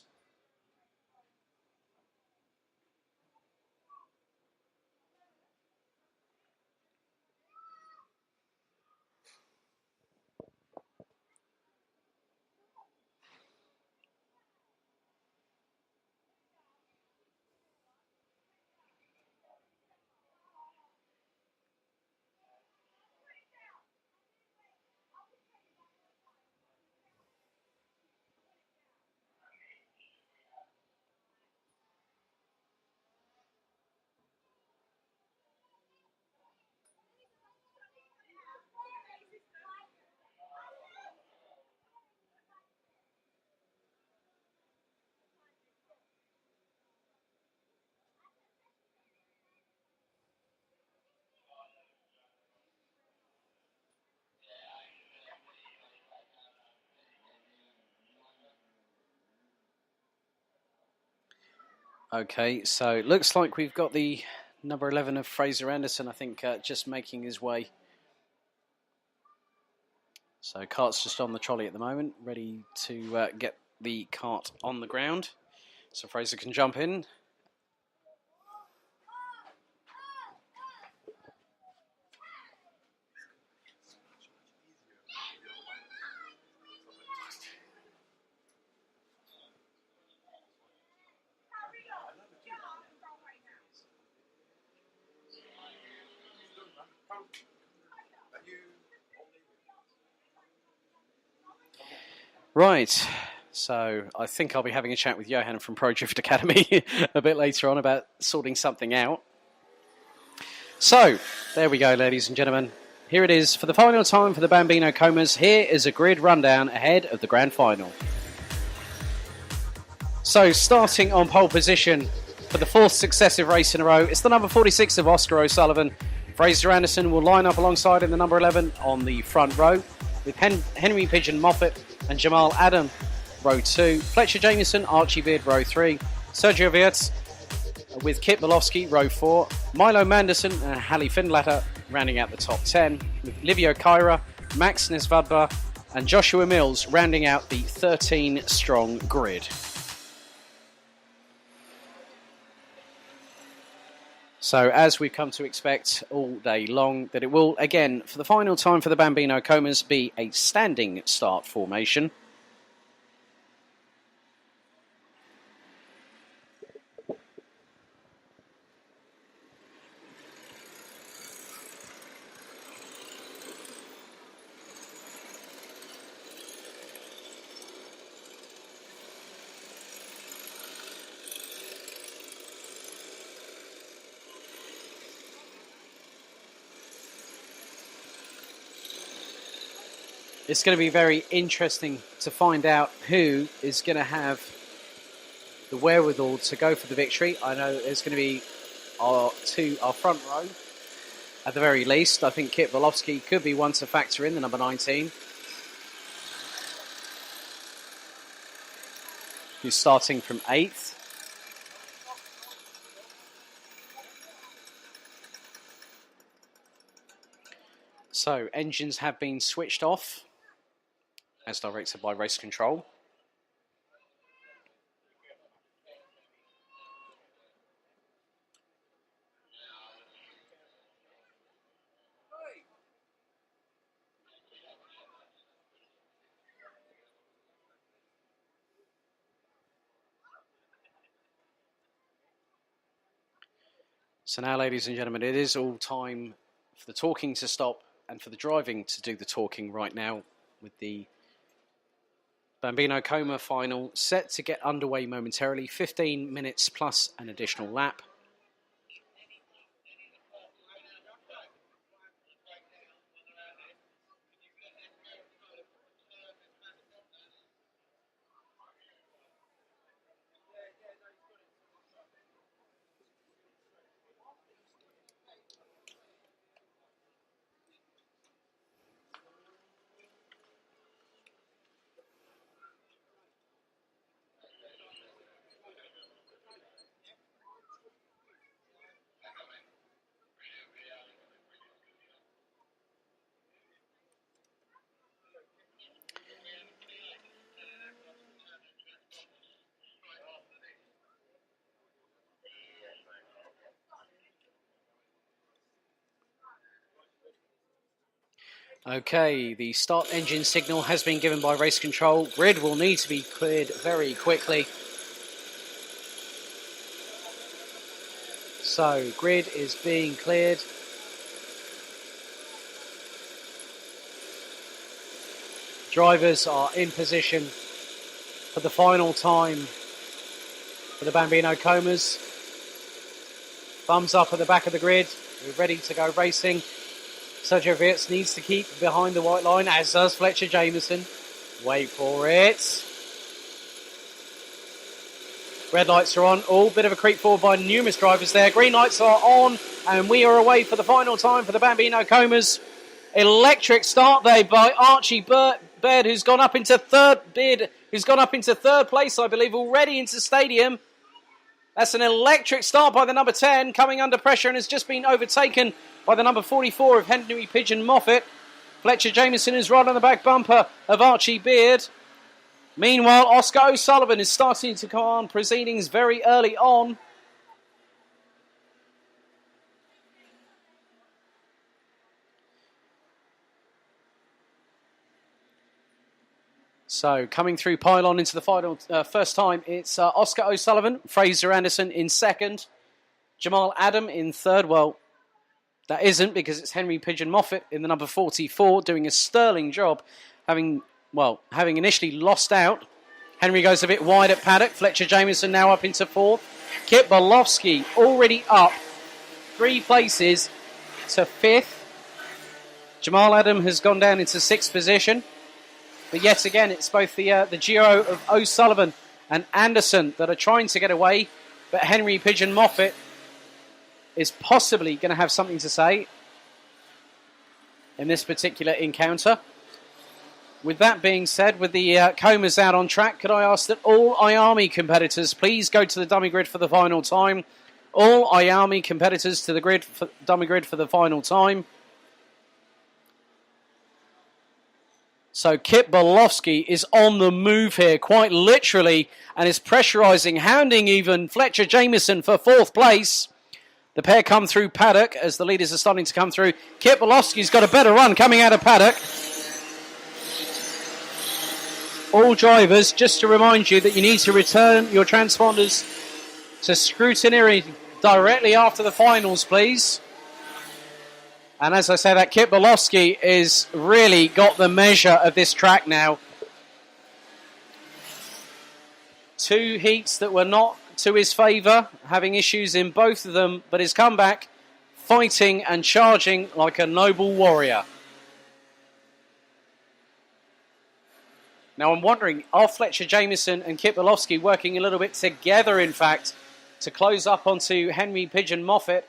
Okay, so it looks like we've got the number 11 of Fraser Anderson, I think, just making his way. So Kart's just on the trolley at the moment, ready to get the cart on the ground. So Fraser can jump in. Right, so I think I'll be having a chat with Johan from Pro Drift Academy a bit later on about sorting something out. So, there we go, ladies and gentlemen. Here it is for the final time for the Bambino Comas. Here is a grid rundown ahead of the grand final. So, starting on pole position for the fourth successive race in a row, it's the number 46 of Oscar O'Sullivan. Fraser Anderson will line up alongside in the number 11 on the front row, with Henry Pigeon Moffat and Jamal Adam, row 2. Fletcher Jamieson, Archie Beard, row 3. Sergio Wirtz with Kit Bolowski, row 4. Milo Manderson and Hallie Findlatter rounding out the top 10, with Livio Kyra, Max Nesvadba and Joshua Mills rounding out the 13-strong grid. So, as we've come to expect all day long, that it will, again, for the final time for the Bambino Comas, be a standing start formation. It's going to be very interesting to find out who is going to have the wherewithal to go for the victory. I know there's going to be our front row at the very least. I think Kit Volofsky could be one to factor in, the number 19. Who's starting from 8th. So, engines have been switched off, as directed by race control. So now, ladies and gentlemen, it is all time for the talking to stop and for the driving to do the talking right now, with the Bambino Coma final set to get underway momentarily. 15 minutes plus an additional lap. Okay, the start engine signal has been given by race control. Grid will need to be cleared very quickly. So, grid is being cleared. Drivers are in position for the final time for the Bambino Comas. Thumbs up at the back of the grid. We're ready to go racing. Sergio Wirtz needs to keep behind the white line, as does Fletcher Jamieson. Wait for it. Red lights are on. Oh, bit of a creep forward by numerous drivers there. Green lights are on, and we are away for the final time for the Bambino Comas. Electric start there by Archie Baird, who's gone up into third place, I believe, already into stadium. That's an electric start by the number 10, coming under pressure and has just been overtaken by the number 44 of Henry Pigeon Moffat. Fletcher Jameson is right on the back bumper of Archie Beard. Meanwhile, Oscar O'Sullivan is starting to command proceedings very early on. So, coming through pylon into the final first time, it's Oscar O'Sullivan, Fraser Anderson in second, Jamal Adam in third. Well, that isn't, because it's Henry Pigeon Moffat in the number 44 doing a sterling job, having initially lost out. Henry goes a bit wide at paddock. Fletcher Jameson now up into fourth. Kit Bolofsky already up 3 places to fifth. Jamal Adam has gone down into sixth position. But yet again, it's both the duo of O'Sullivan and Anderson that are trying to get away. But Henry Pigeon Moffat is possibly going to have something to say in this particular encounter. With that being said, with the comas out on track, could I ask that all IARMY competitors please go to the dummy grid for the final time? All IARMY competitors to the dummy grid for the final time. So Kit Bolofsky is on the move here, quite literally, and is pressurising, hounding even Fletcher Jameson for fourth place. The pair come through paddock as the leaders are starting to come through. Kit Bolofsky's got a better run coming out of paddock. All drivers, just to remind you that you need to return your transponders to scrutineering directly after the finals, please. And as I say, that Kit Bolofsky is really got the measure of this track now. 2 heats that were not to his favour, having issues in both of them, but his comeback, fighting and charging like a noble warrior. Now I'm wondering, are Fletcher Jameson and Kit Bolofsky working a little bit together, in fact, to close up onto Henry Pigeon Moffat?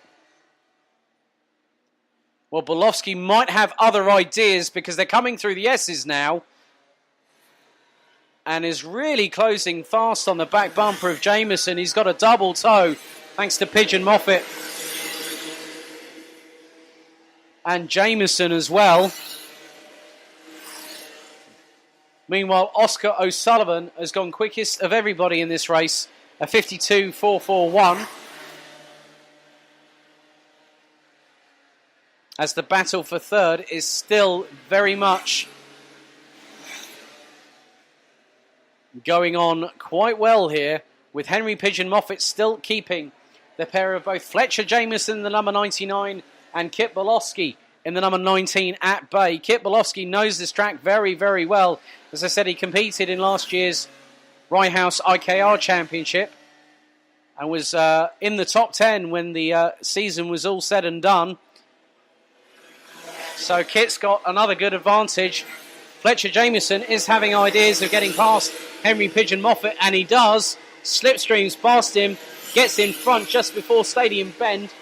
Well, Bolofsky might have other ideas because they're coming through the S's now and is really closing fast on the back bumper of Jameson. He's got a double toe thanks to Pigeon Moffat and Jameson as well. Meanwhile, Oscar O'Sullivan has gone quickest of everybody in this race, a 52.441. As the battle for third is still very much going on quite well here, with Henry Pigeon Moffat still keeping the pair of both Fletcher Jameson, the number 99, and Kit Bolofsky in the number 19 at bay. Kit Bolofsky knows this track very, very well. As I said, he competed in last year's Rye House IKR Championship and was in the top 10 when the season was all said and done. So Kit's got another good advantage. Fletcher Jameson is having ideas of getting past Henry Pigeon Moffat, and he does. Slipstreams past him, gets in front just before Stadium Bend.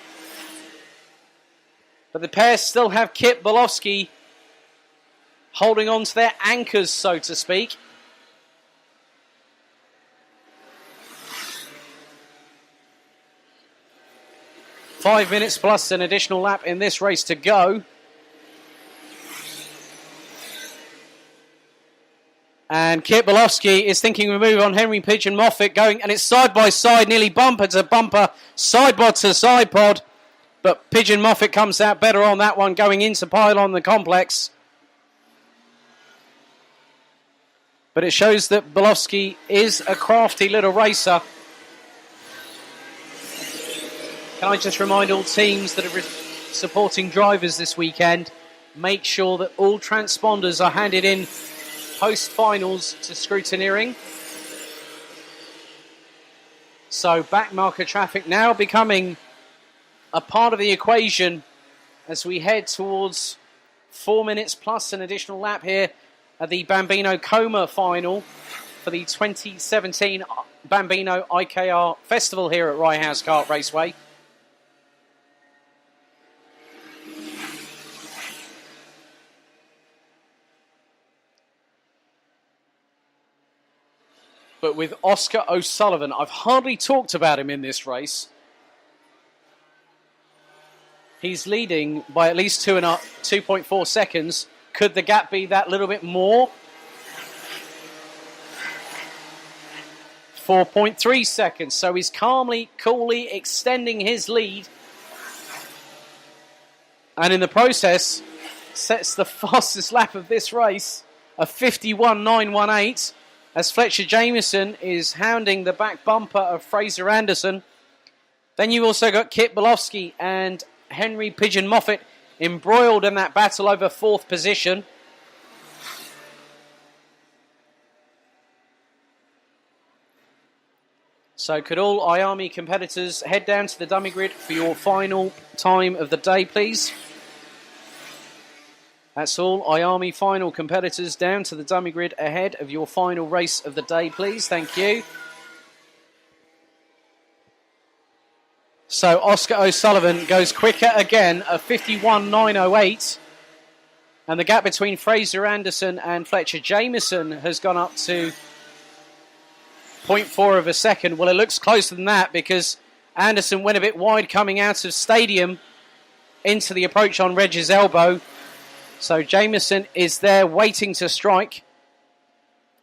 But the pair still have Kit Bolofsky holding on to their anchors, so to speak. Five minutes plus an additional lap in this race to go. And Kit Bolofsky is thinking of a move on Henry Pigeon Moffat going, and it's side by side, nearly bumper to bumper, side pod to side pod. But Pigeon Moffat comes out better on that one, going into pylon the complex. But it shows that Bolofsky is a crafty little racer. Can I just remind all teams that are supporting drivers this weekend, make sure that all transponders are handed in post-finals to scrutineering. So backmarker traffic now becoming a part of the equation as we head towards 4 minutes plus an additional lap here at the Bambino Coma final for the 2017 Bambino IKR Festival here at Rye House Kart Raceway. but with Oscar O'Sullivan. I've hardly talked about him in this race. He's leading by at least 2.4 seconds. Could the gap be that little bit more? 4.3 seconds. So he's calmly, coolly extending his lead. And in the process, sets the fastest lap of this race, a 51.918, as Fletcher Jamieson is hounding the back bumper of Fraser Anderson. Then you also got Kit Bolofsky and Henry Pigeon Moffat embroiled in that battle over fourth position. So could all IAMI competitors head down to the dummy grid for your final time of the day, please? That's all IAMI final competitors down to the dummy grid ahead of your final race of the day, please. Thank you. So Oscar O'Sullivan goes quicker again, a 51.908. And the gap between Fraser Anderson and Fletcher Jamieson has gone up to 0.4 of a second. Well, it looks closer than that because Anderson went a bit wide coming out of stadium into the approach on Reg's elbow. So Jamieson is there waiting to strike.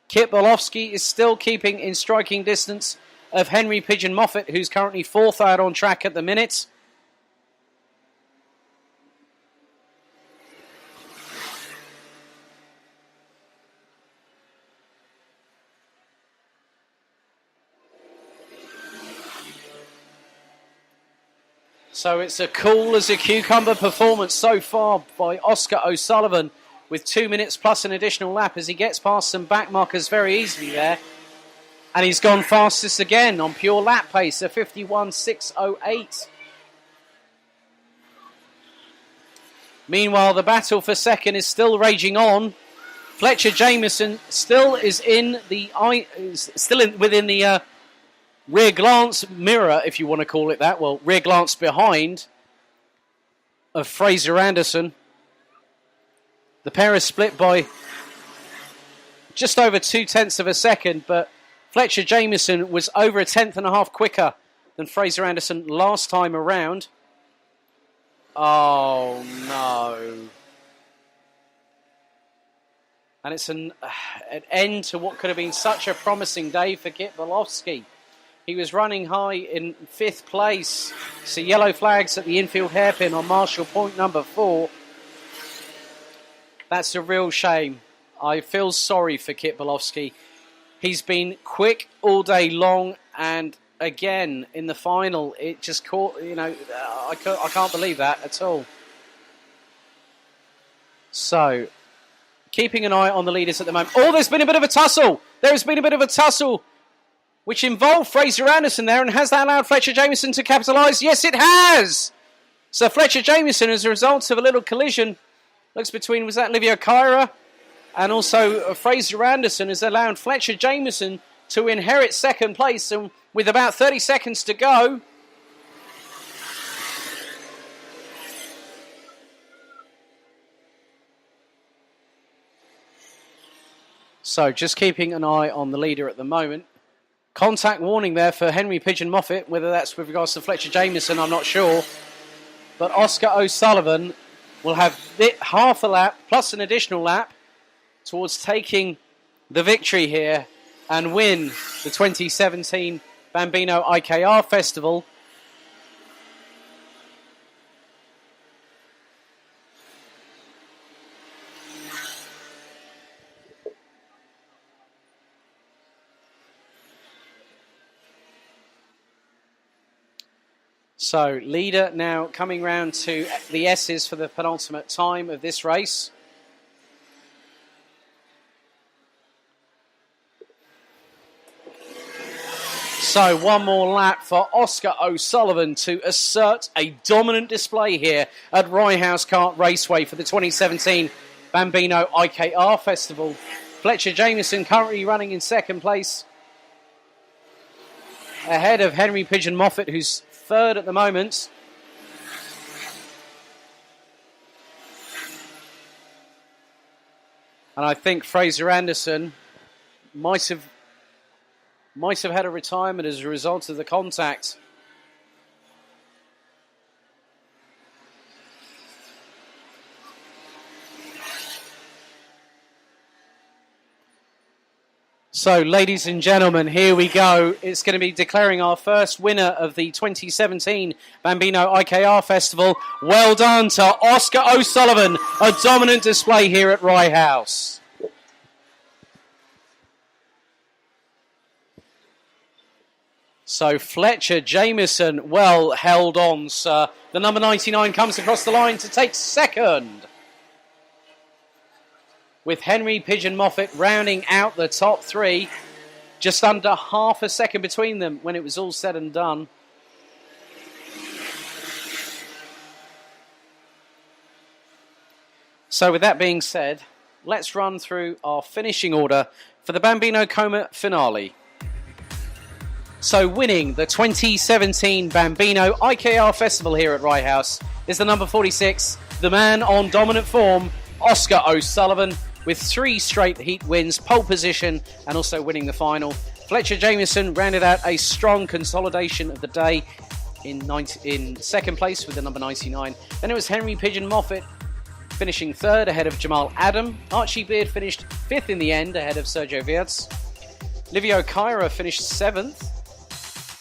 Kit Bolofsky is still keeping in striking distance of Henry Pigeon Moffat, who's currently fourth out on track at the minute. So it's a cool as a cucumber performance so far by Oscar O'Sullivan with 2 minutes plus an additional lap as he gets past some back markers very easily there. And he's gone fastest again on pure lap pace, a 51.608. Meanwhile, the battle for second is still raging on. Fletcher Jamieson still is within the rear glance mirror, if you want to call it that. Well, rear glance behind of Fraser Anderson. The pair is split by just over 0.2 of a second, but Fletcher Jamieson was over 1.5 quicker than Fraser Anderson last time around. Oh, no. And it's an end to what could have been such a promising day for Kit Bolofsky. He was running high in 5th place. So yellow flags at the infield hairpin on Marshall point number 4. That's a real shame. I feel sorry for Kit Bolofsky. He's been quick all day long, and again in the final, it just caught. I can't believe that at all. So, keeping an eye on the leaders at the moment. Oh, there's been a bit of a tussle. There's been a bit of a tussle, which involved Fraser Anderson there, and has that allowed Fletcher Jamieson to capitalise? Yes, it has. So Fletcher Jamieson, as a result of a little collision, looks between, was that Livio Kyra? And also Fraser Anderson has allowed Fletcher Jamieson to inherit second place. And with about 30 seconds to go, so just keeping an eye on the leader at the moment. Contact warning there for Henry Pigeon Moffat. Whether that's with regards to Fletcher Jamieson, I'm not sure. But Oscar O'Sullivan will have half a lap plus an additional lap towards taking the victory here and win the 2017 Bambino IKR Festival. So, leader now coming round to the S's for the penultimate time of this race. So, one more lap for Oscar O'Sullivan to assert a dominant display here at Rye House Kart Raceway for the 2017 Bambino IKR Festival. Fletcher Jamieson currently running in second place, ahead of Henry Pigeon Moffat, who's third at the moment. And I think Fraser Anderson might have might have had a retirement as a result of the contact. So, ladies and gentlemen, here we go. It's going to be declaring our first winner of the 2017 Bambino IKR Festival. Well done to Oscar O'Sullivan. A dominant display here at Rye House. So, Fletcher Jamieson, well held on, sir. The number 99 comes across the line to take second, with Henry Pigeon Moffat rounding out the top three. Just under half a second between them when it was all said and done. So with that being said, let's run through our finishing order for the Bambino Coma finale. So winning the 2017 Bambino IKR Festival here at Rye House is the number 46, the man on dominant form, Oscar O'Sullivan, with 3 straight heat wins, pole position, and also winning the final. Fletcher Jamieson rounded out a strong consolidation of the day in second place with the number 99. Then it was Henry Pigeon Moffat finishing third ahead of Jamal Adam. Archie Beard finished 5th in the end ahead of Sergio Wirtz. Livio Kyra finished 7th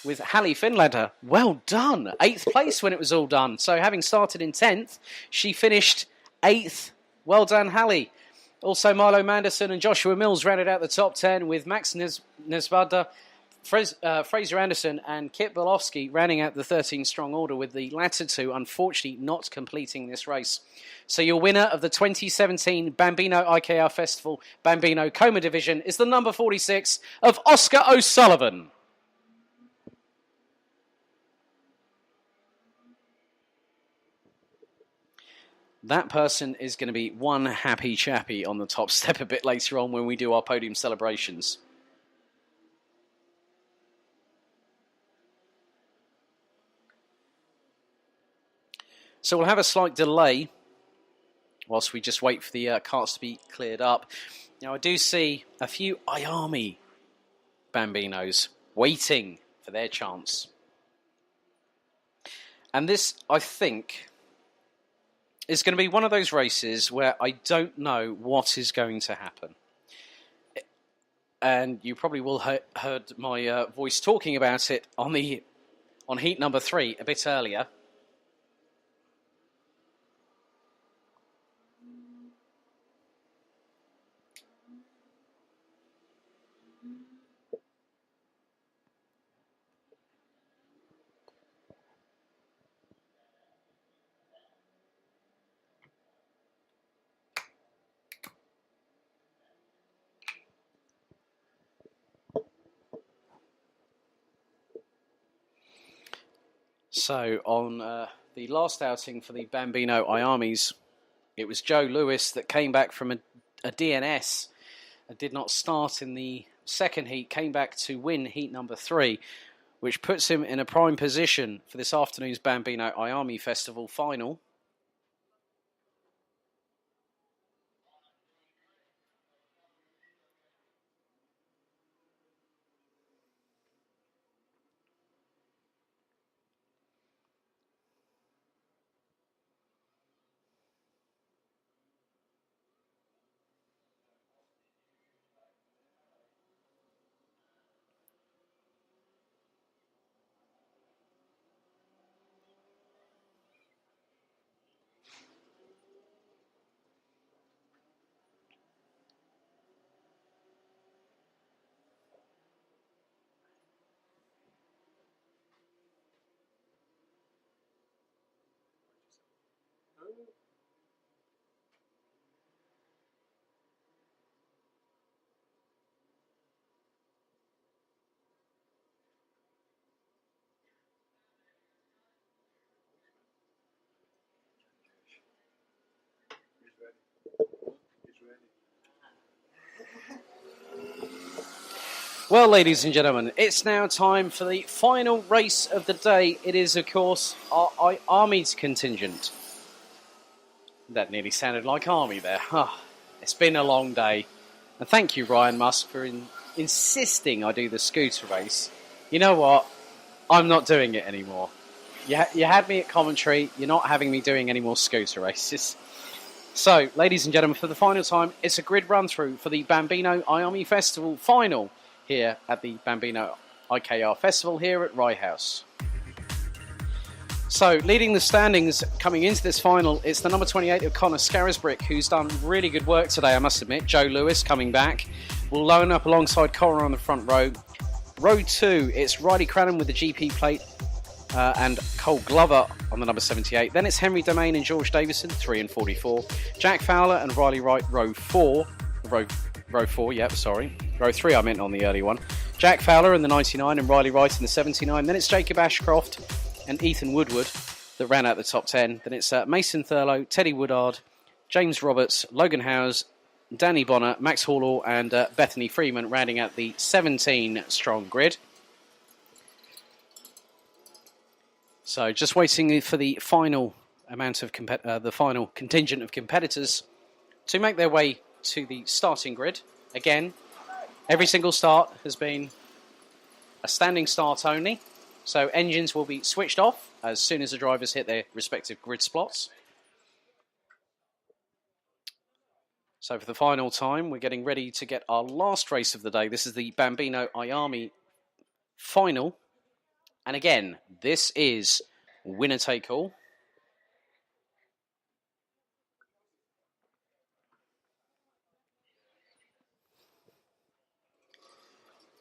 with Hallie Finlander. Well done! 8th place when it was all done. So having started in 10th, she finished 8th. Well done, Hallie. Also, Milo Manderson and Joshua Mills rounded out the top 10 with Max Nesvada, Fraser Anderson and Kit Bolofsky rounding out the 13-strong order, with the latter two unfortunately not completing this race. So your winner of the 2017 Bambino IKR Festival Bambino Coma Division is the number 46 of Oscar O'Sullivan. That person is going to be one happy chappy on the top step a bit later on when we do our podium celebrations. So we'll have a slight delay whilst we just wait for the carts to be cleared up. Now I do see a few IARMI Bambinos waiting for their chance. And this, I think, is going to be one of those races where I don't know what is going to happen. And you probably will heard my voice talking about it on heat number 3 a bit earlier. So on the last outing for the Bambino IARMIs, it was Joe Lewis that came back from a DNS and did not start in the second heat, came back to win heat number 3, which puts him in a prime position for this afternoon's Bambino IARMI Festival final. Well, ladies and gentlemen, it's now time for the final race of the day. It is, of course, our Army's contingent. That nearly sounded like Army there. It's been a long day. And thank you, Ryan Musk, for insisting I do the scooter race, you know what? I'm not doing it anymore. You had me at commentary. You're not having me doing any more scooter races. So, ladies and gentlemen, for the final time, it's a grid run-through for the Bambino IKR Festival final here at the Bambino IKR Festival here at Rye House. So, leading the standings coming into this final, it's the number 28 of Connor Scarisbrick, who's done really good work today, I must admit. Joe Lewis coming back. Will line up alongside Connor on the front row. Row 2, it's Riley Cranham with the GP plate and Cole Glover on the number 78. Then it's Henry Domain and George Davison, 3 and 44. Jack Fowler and Riley Wright, row 4. Row 3 I meant on the early one. Jack Fowler in the 99 and Riley Wright in the 79. Then it's Jacob Ashcroft and Ethan Woodward that ran out the top 10. Then it's Mason Thurlow, Teddy Woodard, James Roberts, Logan Howes, Danny Bonner, Max Hallall and Bethany Freeman rounding out the 17-strong grid. So just waiting for the final amount of the final contingent of competitors to make their way to the starting grid. Again, every single start has been a standing start only. So engines will be switched off as soon as the drivers hit their respective grid spots. So for the final time, we're getting ready to get our last race of the day. This is the Bambino IKR final. And again, this is winner take all.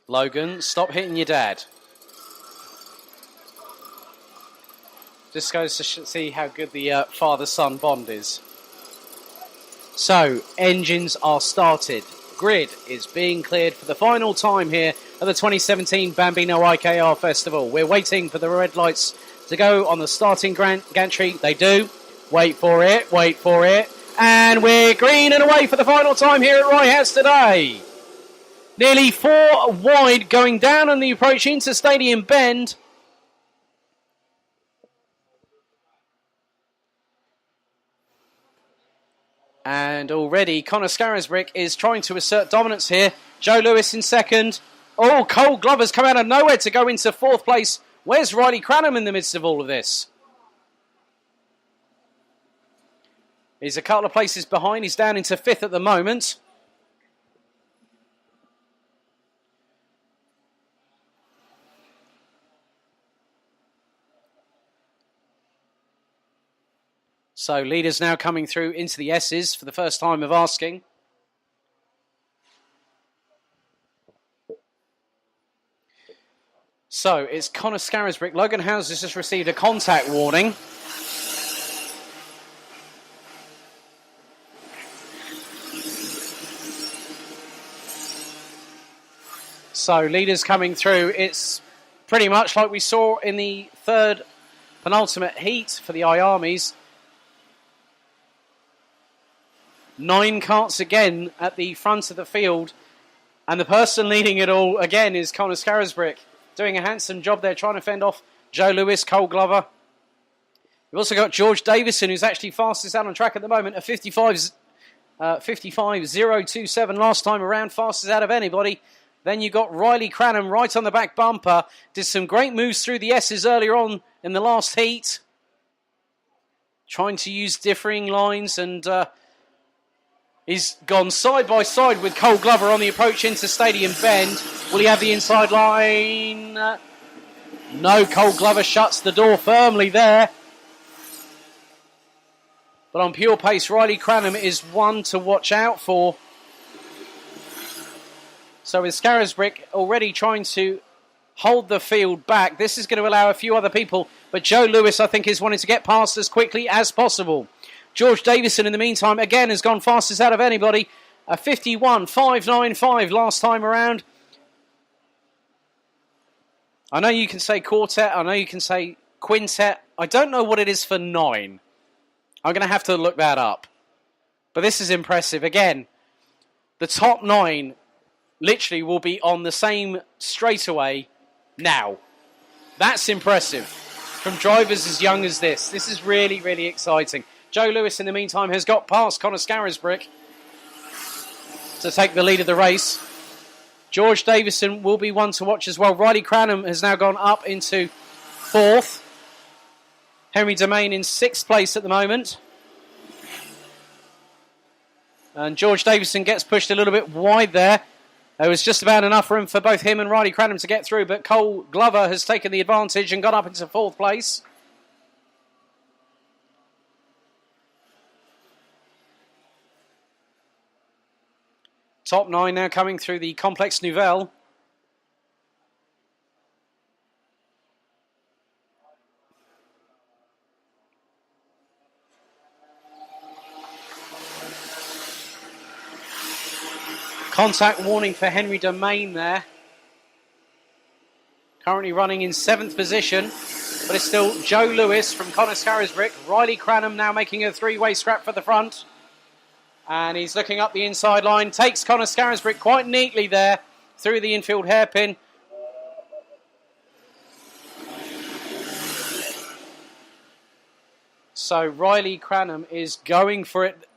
Logan, stop hitting your dad. Just goes to see how good the father-son bond is. So, engines are started. Grid is being cleared for the final time here at the 2017 Bambino IKR Festival. We're waiting for the red lights to go on the starting gantry. They do. Wait for it, wait for it. And we're green and away for the final time here at Rye House today. Nearly 4 wide going down on the approach into Stadium Bend. And already Connor Scarisbrick is trying to assert dominance here. Joe Lewis in second. Oh, Cole Glover's come out of nowhere to go into 4th place. Where's Riley Cranham in the midst of all of this? He's a couple of places behind. He's down into 5th at the moment. So leaders now coming through into the S's for the first time of asking. So it's Connor Scarisbrick. Logan Howes has just received a contact warning. So leaders coming through. It's pretty much like we saw in the 3rd penultimate heat for the IKRs. 9 karts again at the front of the field. And the person leading it all again is Connor Scarisbrick. Doing a handsome job there, trying to fend off Joe Lewis, Cole Glover. We've also got George Davison, who's actually fastest out on track at the moment, a 55.027 last time around, fastest out of anybody. Then you got Riley Cranham right on the back bumper. Did some great moves through the S's earlier on in the last heat. Trying to use differing lines and... he's gone side by side with Cole Glover on the approach into Stadium Bend. Will he have the inside line? No, Cole Glover shuts the door firmly there. But on pure pace, Riley Cranham is one to watch out for. So with Scarisbrick already trying to hold the field back, this is going to allow a few other people. But Joe Lewis, I think, is wanting to get past as quickly as possible. George Davison, in the meantime, again has gone fastest out of anybody. A 51.595 last time around. I know you can say quartet. I know you can say quintet. I don't know what it is for 9. I'm going to have to look that up. But this is impressive. Again, the top 9 literally will be on the same straightaway now. That's impressive. From drivers as young as this. This is really, really exciting. Joe Lewis, in the meantime, has got past Connor Scarisbrick to take the lead of the race. George Davison will be one to watch as well. Riley Cranham has now gone up into 4th. Henry Domain in 6th place at the moment. And George Davison gets pushed a little bit wide there. There was just about enough room for both him and Riley Cranham to get through, but Cole Glover has taken the advantage and got up into 4th place. Top 9 now coming through the Complex Nouvelle. Contact warning for Henry Domain there. Currently running in 7th position, but it's still Joe Lewis from Connor Scarisbrick. Riley Cranham now making a 3-way scrap for the front. And he's looking up the inside line. Takes Connor Scarisbrick quite neatly there through the infield hairpin. So Riley Cranham is going for it.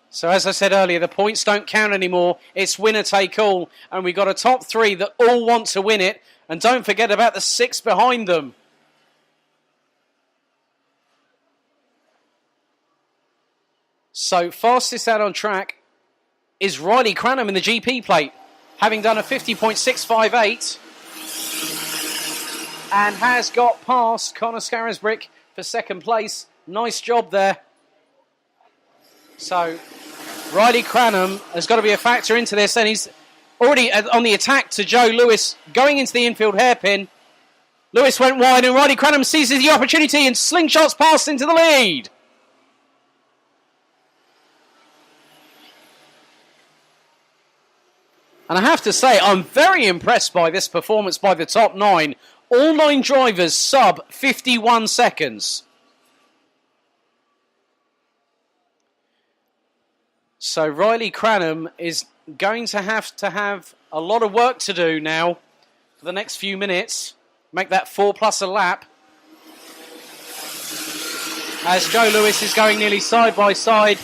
So as I said earlier, the points don't count anymore. It's winner take all. And we've got a top 3 that all want to win it. And don't forget about the 6 behind them. So fastest out on track is Riley Cranham in the GP plate, having done a 50.658 and has got past Connor Scarisbrick for 2nd place. Nice job there. So Riley Cranham has got to be a factor into this, and he's already on the attack to Joe Lewis, going into the infield hairpin. Lewis went wide, and Riley Cranham seizes the opportunity and slingshots past into the lead. And I have to say, I'm very impressed by this performance by the top 9. All 9 drivers sub 51 seconds. So Riley Cranham is going to have a lot of work to do now for the next few minutes. Make that 4+ a lap. As Joe Lewis is going nearly side by side.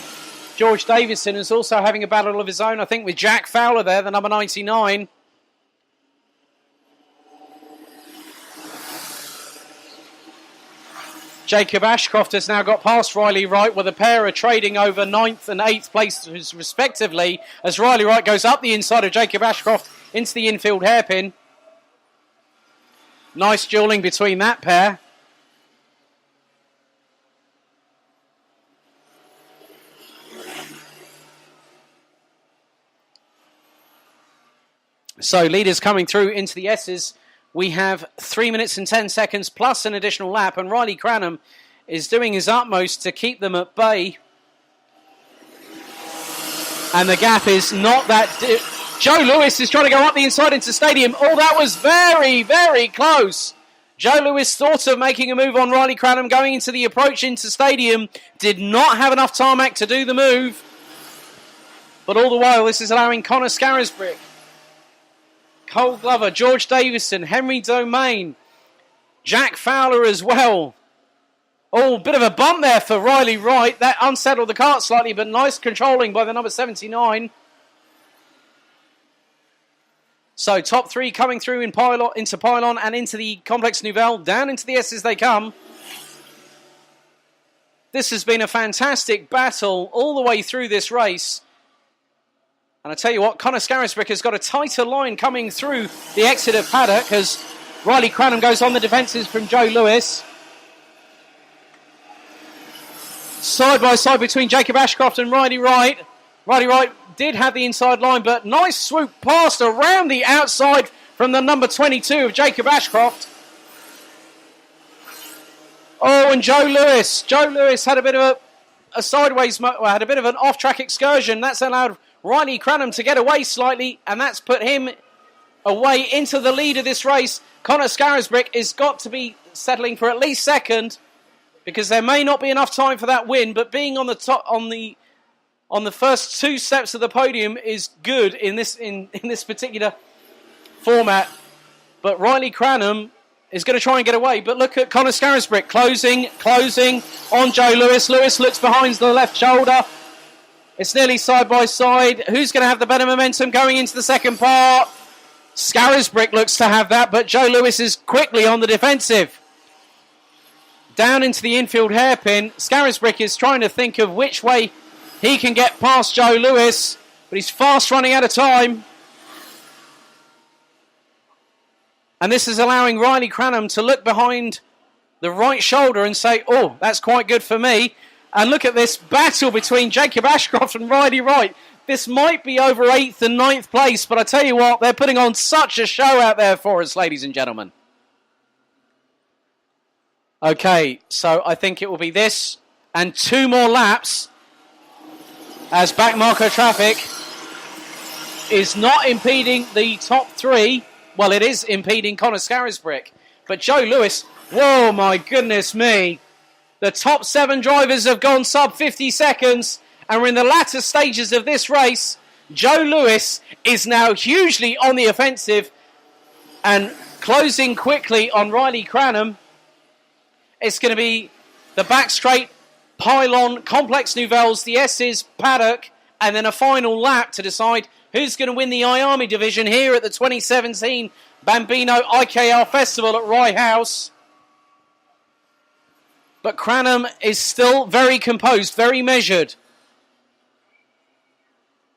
George Davison is also having a battle of his own, I think, with Jack Fowler there, the number 99. Jacob Ashcroft has now got past Riley Wright, where the pair are trading over 9th and 8th places respectively, as Riley Wright goes up the inside of Jacob Ashcroft into the infield hairpin. Nice duelling between that pair. So leaders coming through into the S's. We have 3 minutes and 10 seconds plus an additional lap, and Riley Cranham is doing his utmost to keep them at bay. And the gap is not that... Joe Lewis is trying to go up the inside into Stadium. Oh, that was very, very close. Joe Lewis thought of making a move on Riley Cranham going into the approach into Stadium. Did not have enough tarmac to do the move. But all the while, this is allowing Connor Scarisbrick, Cole Glover, George Davison, Henry Domain, Jack Fowler as well. Oh, bit of a bump there for Riley Wright. That unsettled the kart slightly, but nice controlling by the number 79. So top 3 coming through into Pylon and into the Complex Nouvelle. Down into the S as they come. This has been a fantastic battle all the way through this race. And I tell you what, Connor Scarisbrick has got a tighter line coming through the exit of paddock as Riley Cranham goes on the defences from Joe Lewis. Side by side between Jacob Ashcroft and Riley Wright. Riley Wright did have the inside line, but nice swoop past around the outside from the number 22 of Jacob Ashcroft. Oh, and Joe Lewis. Joe Lewis had a bit of had a bit of an off-track excursion. That's allowed Riley Cranham to get away slightly, and that's put him away into the lead of this race. Connor Scarisbrick has got to be settling for at least 2nd, because there may not be enough time for that win, but being on the top on the first 2 steps of the podium is good in this particular format. But Riley Cranham is going to try and get away, but look at Connor Scarisbrick closing on Joe Lewis. Lewis looks behind the left shoulder. It's nearly side by side. Who's going to have the better momentum going into the second part? Scarisbrick looks to have that, but Joe Lewis is quickly on the defensive. Down into the infield hairpin. Scarisbrick is trying to think of which way he can get past Joe Lewis, but he's fast running out of time. And this is allowing Riley Cranham to look behind the right shoulder and say, oh, that's quite good for me. And look at this battle between Jacob Ashcroft and Riley Wright. This might be over 8th and 9th place, but I tell you what, they're putting on such a show out there for us, ladies and gentlemen. Okay, so I think it will be this and 2 more laps as back marker traffic is not impeding the top 3. Well, it is impeding Connor Scarisbrick. But Joe Lewis, whoa, my goodness me. The top 7 drivers have gone sub 50 seconds. And we're in the latter stages of this race. Joe Lewis is now hugely on the offensive and closing quickly on Riley Cranham. It's going to be the back straight, pylon, complex nouvelles, the S's, paddock, and then a final lap to decide who's going to win the IARMY division here at the 2017 Bambino IKR Festival at Rye House. But Cranham is still very composed, very measured.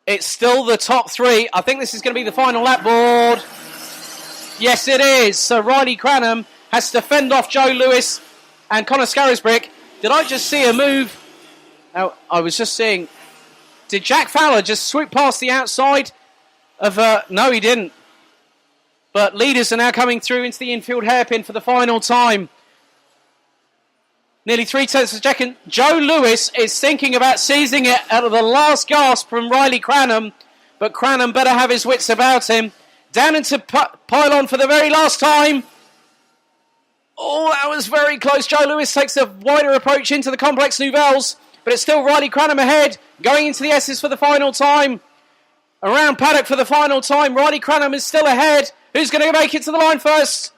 It's still the top 3. I think this is going to be the final lap board. Yes, it is. So Riley Cranham has to fend off Joe Lewis and Connor Scarisbrick. Did I just see a move? Oh, I was just seeing. Did Jack Fowler just swoop past the outside of... No, he didn't. But leaders are now coming through into the infield hairpin for the final time. Nearly 3/10 of a second. Joe Lewis is thinking about seizing it at the last gasp from Riley Cranham. But Cranham better have his wits about him. Down into pylon for the very last time. Oh, that was very close. Joe Lewis takes a wider approach into the complex nouvelles. But it's still Riley Cranham ahead. Going into the S's for the final time. Around paddock for the final time. Riley Cranham is still ahead. Who's going to make it to the line first?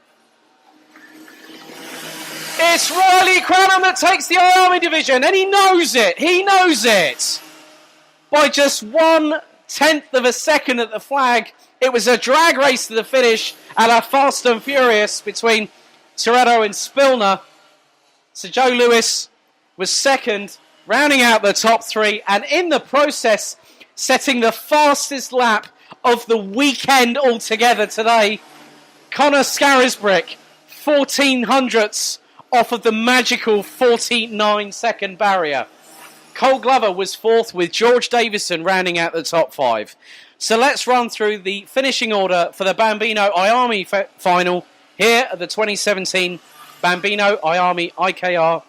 It's Riley Cranham that takes the IARMY division, and he knows it. He knows it. By just 1/10 of a second at the flag. It was a drag race to the finish at a Fast and Furious between Toretto and Spillner. So Joe Lewis was second, rounding out the top 3, and in the process, setting the fastest lap of the weekend altogether today. Connor Scarisbrick, 14 hundredths off of the magical 49-second barrier. Cole Glover was 4th with George Davison rounding out the top 5. So let's run through the finishing order for the Bambino IARMY final here at the 2017 Bambino IARMY IKR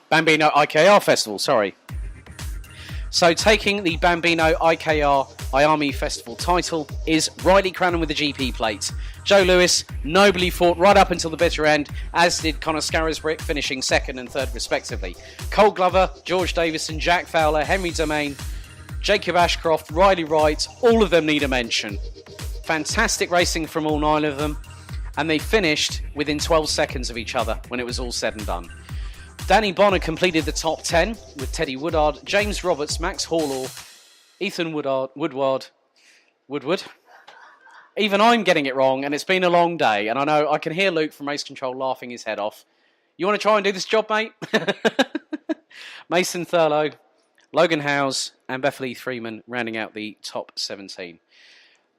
Bambino IKR Festival, sorry. So taking the Bambino IKR IARMY Festival title is Riley Cranham with the GP plate. Joe Lewis nobly fought right up until the bitter end, as did Connor Scarisbrick, finishing 2nd and 3rd respectively. Cole Glover, George Davison, Jack Fowler, Henry Domain, Jacob Ashcroft, Riley Wright, all of them need a mention. Fantastic racing from all 9 of them, and they finished within 12 seconds of each other when it was all said and done. Danny Bonner completed the top 10 with Teddy Woodard, James Roberts, Max Hallall, Ethan Woodward. Even I'm getting it wrong, and it's been a long day, and I know I can hear Luke from Race Control laughing his head off. You want to try and do this job, mate? Mason Thurlow, Logan Howes, and Bethany Freeman rounding out the top 17.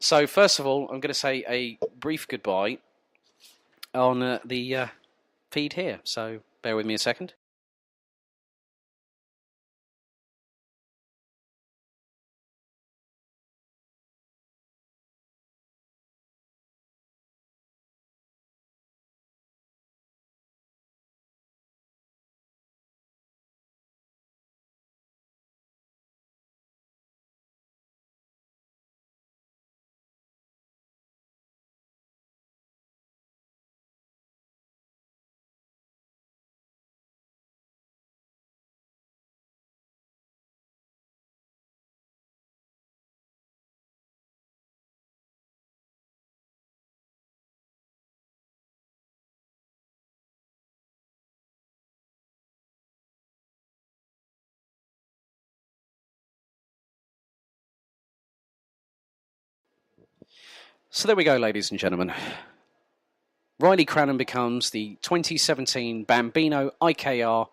So first of all, I'm going to say a brief goodbye on the feed here, so bear with me a second. So there we go, ladies and gentlemen. Riley Cranham becomes the 2017 Bambino IKR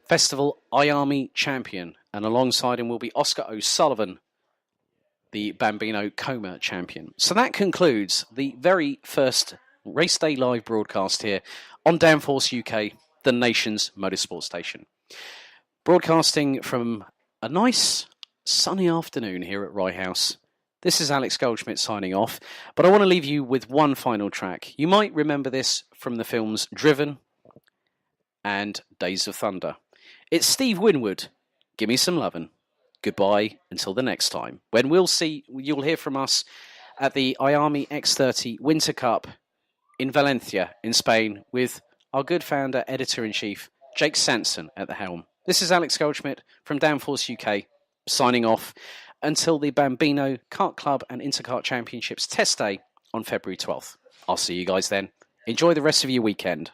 Festival IARMY champion, and alongside him will be Oscar O'Sullivan, the Bambino Coma champion. So that concludes the very first Race Day Live broadcast here on Downforce UK, the nation's motorsport station. Broadcasting from a nice sunny afternoon here at Rye House. This is Alex Goldschmidt signing off, but I want to leave you with one final track. You might remember this from the films Driven and Days of Thunder. It's Steve Winwood, Gimme Some Lovin'. Goodbye until the next time, when you'll hear from us at the IARMY X30 Winter Cup in Valencia in Spain with our good founder, editor-in-chief, Jake Sanson at the helm. This is Alex Goldschmidt from Downforce UK, signing off until the Bambino Kart Club and Interkart Championships test day on February 12th. I'll see you guys then. Enjoy the rest of your weekend.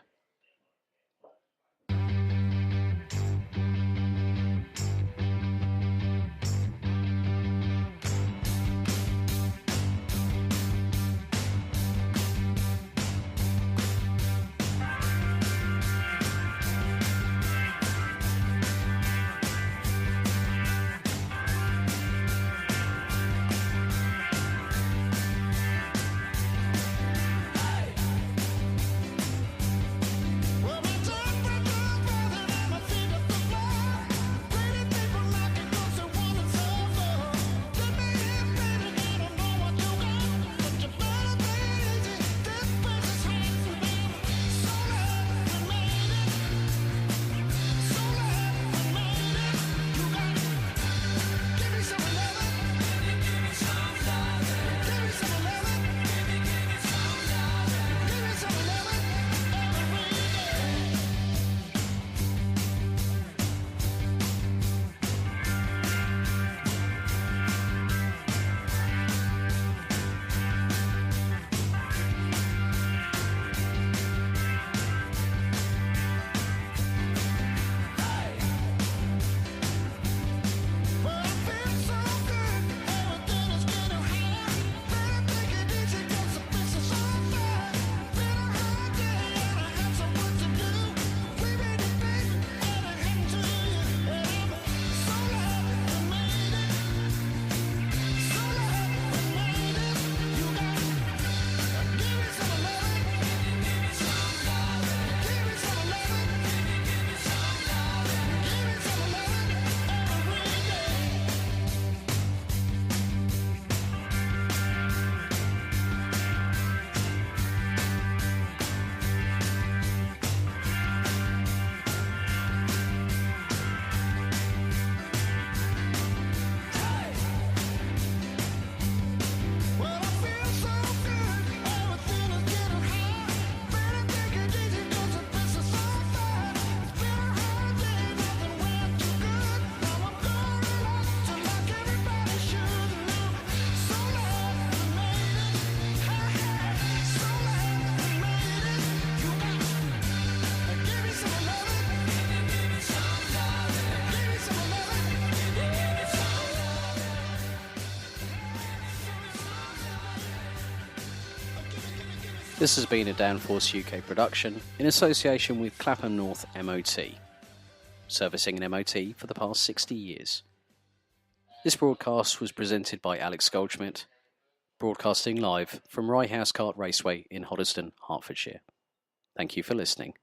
This has been a Downforce UK production in association with Clapham North MOT, servicing an MOT for the past 60 years. This broadcast was presented by Alex Goldschmidt, broadcasting live from Rye House Kart Raceway in Hoddesdon, Hertfordshire. Thank you for listening.